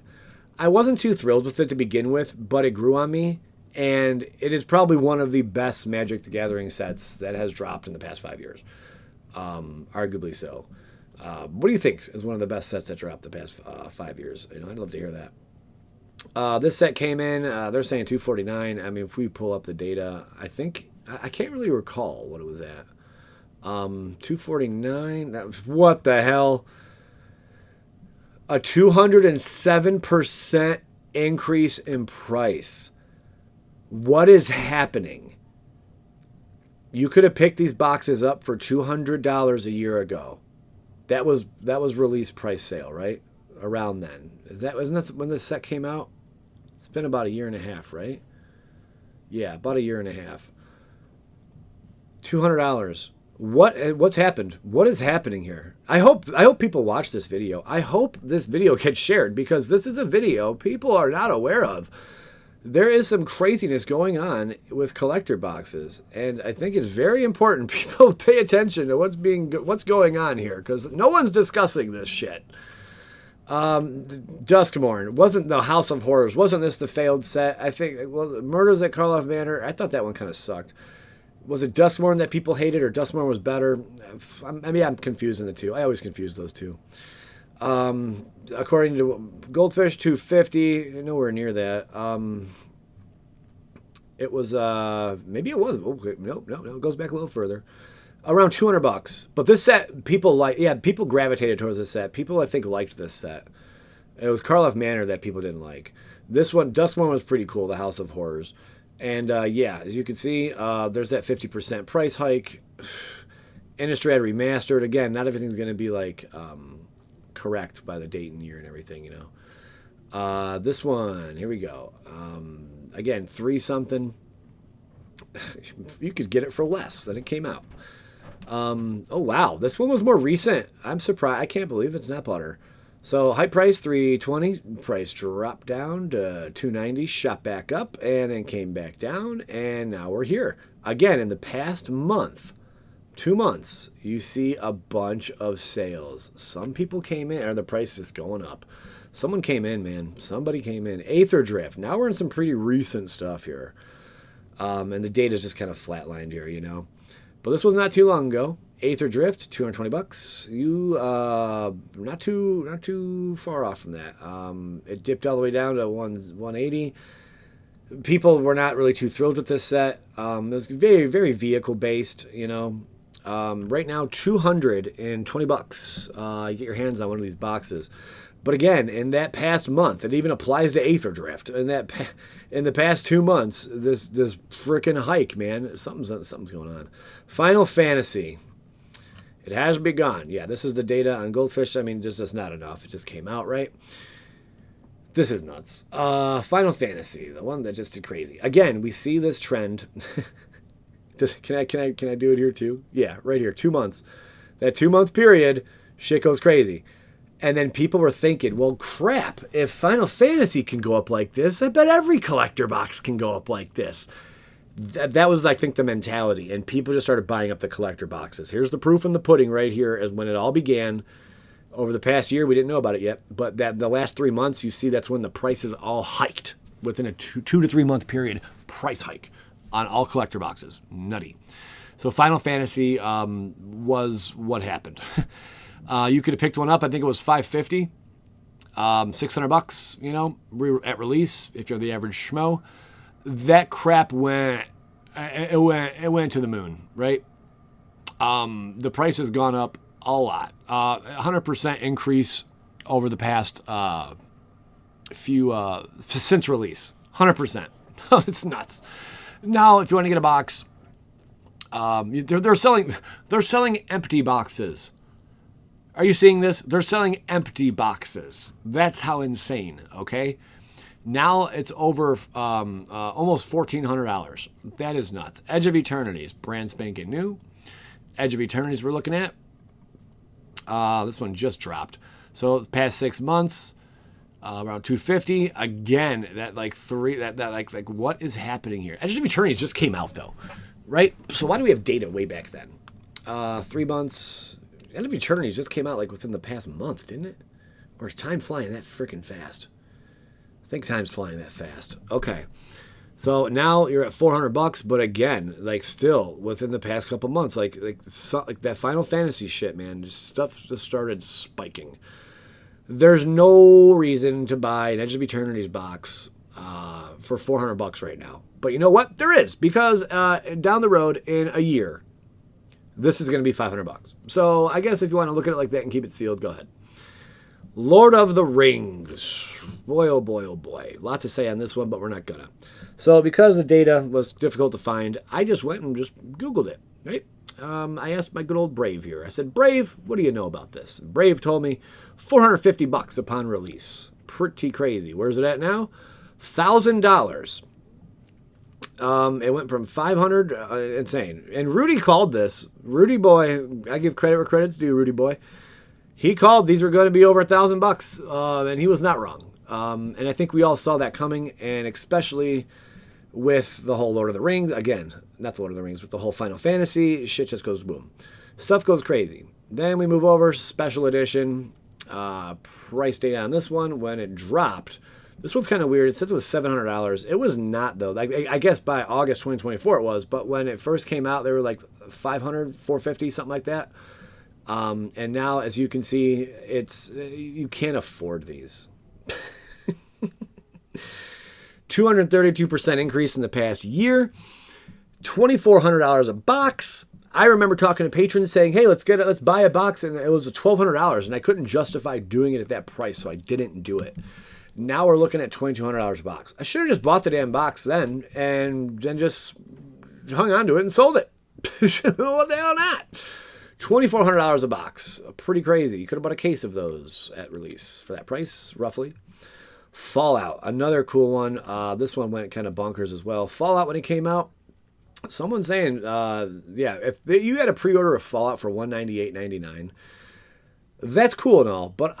I wasn't too thrilled with it to begin with, but it grew on me. And it is probably one of the best Magic the Gathering sets that has dropped in the past 5 years. Arguably so. What do you think is one of the best sets that dropped the past 5 years? You know, I'd love to hear that. This set came in, they're saying $249. I mean, if we pull up the data, I think, I can't really recall what it was at. $249, what the hell? A 207% increase in price. What is happening? You could have picked these boxes up for $200 a year ago. That was release price sale, right? Around then. Wasn't that when this set came out? It's been about a year and a half, right? Yeah, about a year and a half. $200. What's happened? What is happening here? I hope people watch this video. I hope this video gets shared because this is a video people are not aware of. There is some craziness going on with collector boxes, and I think it's very important people pay attention to what's going on here because no one's discussing this shit. Duskmourn wasn't the House of Horrors. Wasn't this the failed set? I think Murders at Karloff Manor. I thought that one kind of sucked. Was it Duskmourn that people hated, or Duskmourn was better? I mean, I'm confusing the two. I always confuse those two. According to Goldfish, 250, nowhere near that. It was maybe it was. Okay, no, it goes back a little further. Around $200. But this set, people gravitated towards this set. People, I think, liked this set. It was Karloff Manor that people didn't like. This one, Duskmourn, was pretty cool, the House of Horrors. And yeah, as you can see, there's that 50% price hike. Innistrad Remastered. Again, not everything's going to be like correct by the date and year and everything, you know. This one, here we go. Again, 3-something. You could get it for less than it came out. Oh, wow. This one was more recent. I'm surprised. I can't believe it's not butter. So high price 320, price dropped down to 290, shot back up, and then came back down, and now we're here. Again, in the past month, 2 months, you see a bunch of sales. Some people came in, or the price is going up. Someone came in, man. Somebody came in. Aether Drift. Now we're in some pretty recent stuff here. And the data's just kind of flatlined here, you know. But this was not too long ago. Aether Drift, $220. You not too far off from that. It dipped all the way down to 180. People were not really too thrilled with this set. It was very, very vehicle based, you know. Right now, $220. You get your hands on one of these boxes. But again, in that past month, it even applies to Aether Drift. In the past 2 months, this freaking hike, man, something's going on. Final Fantasy. It has begun. Yeah, this is the data on Goldfish. I mean, just not enough. It just came out, right? This is nuts. Final Fantasy, the one that just did crazy. Again, we see this trend. Can I do it here too? Yeah, right here. 2 months. That 2-month period, shit goes crazy. And then people were thinking, well, crap, if Final Fantasy can go up like this, I bet every collector box can go up like this. That was, I think, the mentality. And people just started buying up the collector boxes. Here's the proof in the pudding right here is when it all began. Over the past year, we didn't know about it yet. But the last 3 months, you see that's when the prices all hiked. Within a 2 to 3 month period, price hike on all collector boxes. Nutty. So Final Fantasy was what happened. You could have picked one up. I think it was $550, $600. You know, at release. If you're the average schmo, that crap went to the moon, right? The price has gone up a lot. 100% increase over the past few since release. 100%. It's nuts. Now, if you want to get a box, they're selling empty boxes. Are you seeing this? They're selling empty boxes. That's how insane, okay? Now it's over almost $1,400. That is nuts. Edge of Eternities, brand spanking new. Edge of Eternities we're looking at. This one just dropped. So the past 6 months, around $250. Again, like what is happening here? Edge of Eternities just came out though, right? So why do we have data way back then? 3 months. End of Eternities just came out like within the past month, didn't it? Or is time flying that freaking fast? I think time's flying that fast. Okay. So now you're at $400, but again, like still within the past couple months, like that Final Fantasy shit, man, stuff just started spiking. There's no reason to buy an Edge of Eternities box for $400 right now. But you know what? There is, because down the road in a year, this is going to be $500. So I guess if you want to look at it like that and keep it sealed, go ahead. Lord of the Rings. Boy, oh boy, oh boy. A lot to say on this one, but we're not going to. So because the data was difficult to find, I just went and just Googled it, right? I asked my good old Brave here. I said, Brave, what do you know about this? And Brave told me $450 upon release. Pretty crazy. Where's it at now? $1,000. It went from 500, insane. And Rudy called this. Rudy boy, I give credit where credit's due, Rudy boy. He called these were going to be over $1,000, and he was not wrong. And I think we all saw that coming, and especially with the whole Lord of the Rings, again, not the Lord of the Rings, but the whole Final Fantasy, shit just goes boom. Stuff goes crazy. Then we move over, special edition, price data on this one, when it dropped. This one's kind of weird. It says it was $700. It was not, though. Like, I guess by August 2024 it was, but when it first came out, they were like $500, $450, something like that. And now, as you can see, it's you can't afford these. 232% increase in the past year. $2,400 a box. I remember talking to patrons saying, hey, let's buy a box, and it was $1,200, and I couldn't justify doing it at that price, so I didn't do it. Now we're looking at $2,200 a box. I should have just bought the damn box then and then just hung on to it and sold it. What the hell not? $2,400 a box. Pretty crazy. You could have bought a case of those at release for that price, roughly. Fallout, another cool one. This one went kind of bonkers as well. Fallout, when it came out, someone saying, if you had a pre-order of Fallout for $198.99, That's cool and all, but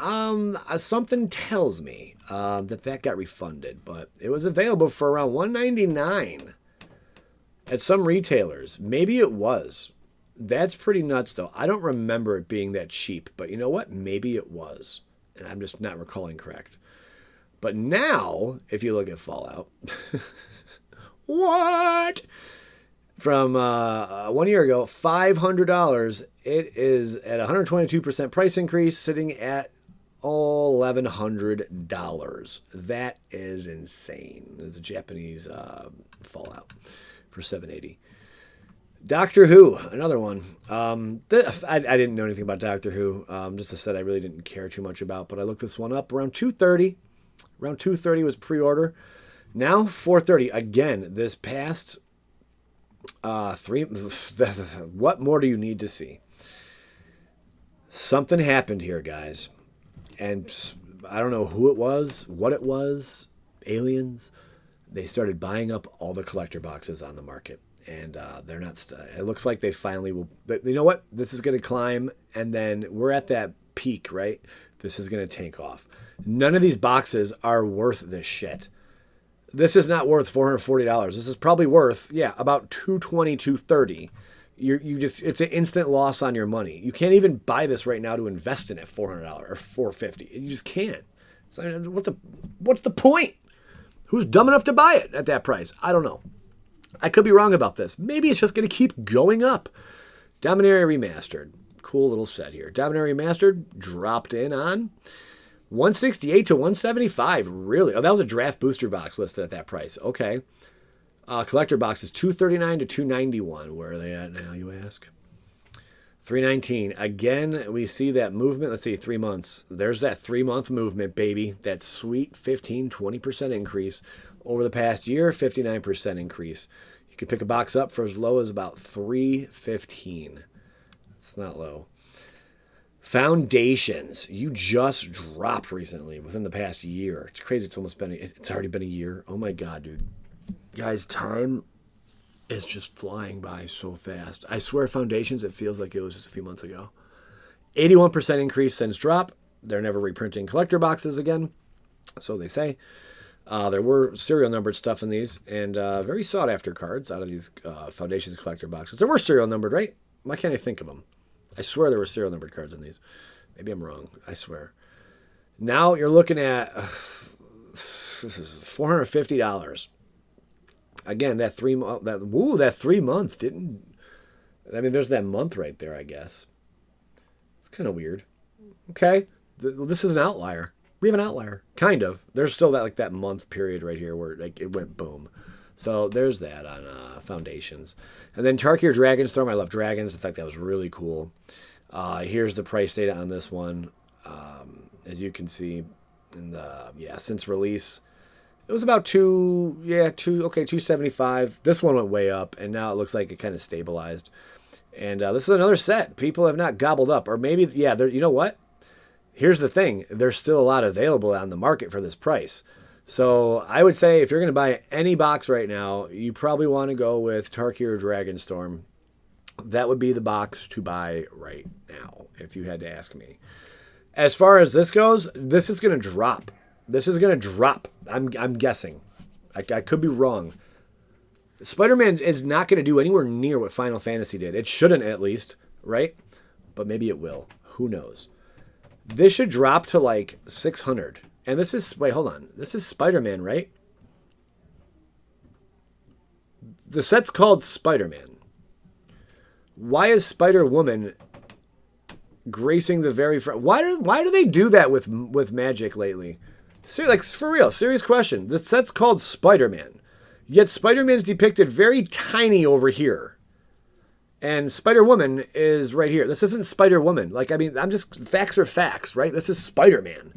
something tells me that got refunded. But it was available for around $199 at some retailers. Maybe it was. That's pretty nuts, though. I don't remember it being that cheap, but you know what? Maybe it was, and I'm just not recalling correct. But now, if you look at Fallout, what? From 1 year ago, $500. It is at 122% price increase, sitting at $1,100. That is insane. It's a Japanese Fallout for $780. Doctor Who, another one. I didn't know anything about Doctor Who. Just as I said, I really didn't care too much about, but I looked this one up around 230. Around 230 was pre-order. Now 430 again. This past three. What more do you need to see? Something happened here, guys, and I don't know who it was, what it was. Aliens. They started buying up all the collector boxes on the market. And they're not. It looks like they finally will. But you know what? This is going to climb, and then we're at that peak, right? This is going to tank off. None of these boxes are worth this shit. This is not worth $440. This is probably worth, about $220, $230. It's an instant loss on your money. You can't even buy this right now to invest in it. $400 or $450. You just can't. So what's the point? Who's dumb enough to buy it at that price? I don't know. I could be wrong about this. Maybe it's just going to keep going up. Dominaria Remastered. Cool little set here. Dominaria Remastered dropped in on 168 to 175. Really? Oh, that was a draft booster box listed at that price. Okay. Collector boxes 239 to 291. Where are they at now, you ask? 319. Again, we see that movement. Let's see, 3 months. There's that 3-month movement, baby. That sweet 15, 20% increase. Over the past year, 59% increase. You could pick a box up for as low as about $315. It's not low. Foundations. You just dropped recently within the past year. It's crazy. It's already been a year. Oh my God, dude. Guys, time is just flying by so fast. I swear Foundations, it feels like it was just a few months ago. 81% increase since drop. They're never reprinting collector boxes again. So they say. There were serial numbered stuff in these, and very sought after cards out of these Foundations collector boxes. There were serial numbered, right? Why can't I think of them? I swear there were serial numbered cards in these. Maybe I'm wrong. I swear. Now you're looking at $450. Again, that 3 month. That 3 month didn't. I mean, there's that month right there. I guess it's kind of weird. Okay, this is an outlier. We have an outlier, kind of. There's still that month period right here where it went boom. So there's that on Foundations. And then Tarkir Dragonstorm. I love dragons. In fact, that was really cool. Here's the price data on this one. As you can see, since release, it was about 275. This one went way up, and now it looks like it kind of stabilized. And this is another set people have not gobbled up, or maybe you know what? Here's the thing. There's still a lot available on the market for this price. So I would say if you're going to buy any box right now, you probably want to go with Tarkir Dragonstorm. That would be the box to buy right now, if you had to ask me. As far as this goes, this is going to drop. I'm guessing. I could be wrong. Spider-Man is not going to do anywhere near what Final Fantasy did. It shouldn't, at least, right? But maybe it will. Who knows? This should drop to like 600. And this is, wait, hold on. This is Spider-Man, right? The set's called Spider-Man. Why is Spider-Woman gracing the very front? Why do they do that with Magic lately? For real, serious question. The set's called Spider-Man. Yet Spider-Man is depicted very tiny over here. And Spider-Woman is right here. This isn't Spider-Woman. Facts are facts, right? This is Spider-Man.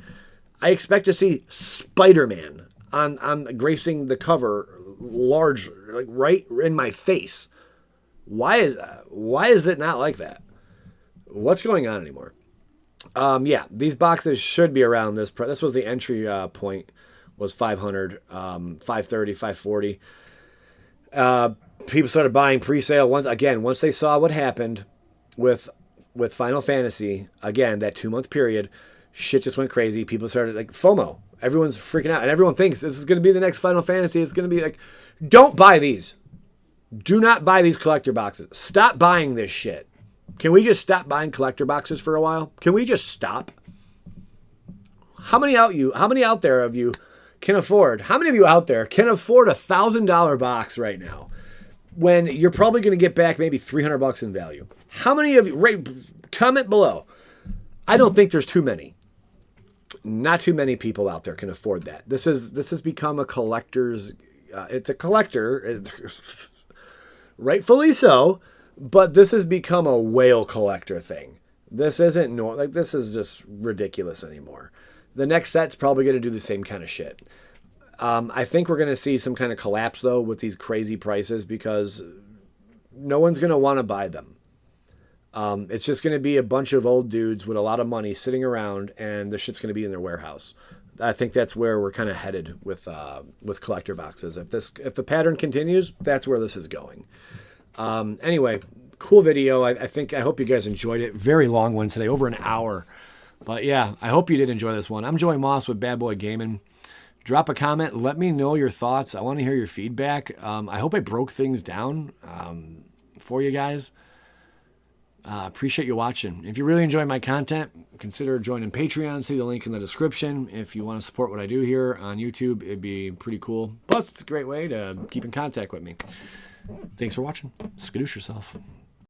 I expect to see Spider-Man on gracing the cover large, right in my face. Why is it not like that? What's going on anymore? These boxes should be around this price. This was the entry point, was 500, 530, 540. People started buying pre-sale once they saw what happened with with Final Fantasy, again, that 2-month period, shit just went crazy. People started like FOMO. Everyone's freaking out. And everyone thinks this is going to be the next Final Fantasy. It's going to be like, don't buy these. Do not buy these collector boxes. Stop buying this shit. Can we just stop buying collector boxes for a while? Can we just stop? How many out there of you can afford? How many of you out there can afford a $1,000 box right now when you're probably going to get back maybe $300 in value? How many of you? Comment below. I don't think there's too many. Not too many people out there can afford that. This has become a collector's. It's a collector, rightfully so. But this has become a whale collector thing. This isn't this is just ridiculous anymore. The next set's probably going to do the same kind of shit. I think we're going to see some kind of collapse, though, with these crazy prices because no one's going to want to buy them. It's just going to be a bunch of old dudes with a lot of money sitting around, and the shit's going to be in their warehouse. I think that's where we're kind of headed with collector boxes. If the pattern continues, that's where this is going. Anyway, cool video. I hope you guys enjoyed it. Very long one today, over an hour. But yeah, I hope you did enjoy this one. I'm Joey Moss with Bad Boy Gaming. Drop a comment. Let me know your thoughts. I want to hear your feedback. I hope I broke things down for you guys. Appreciate you watching. If you really enjoy my content, consider joining Patreon. See the link in the description. If you want to support what I do here on YouTube, it'd be pretty cool. Plus, it's a great way to keep in contact with me. Thanks for watching. Skadoosh yourself.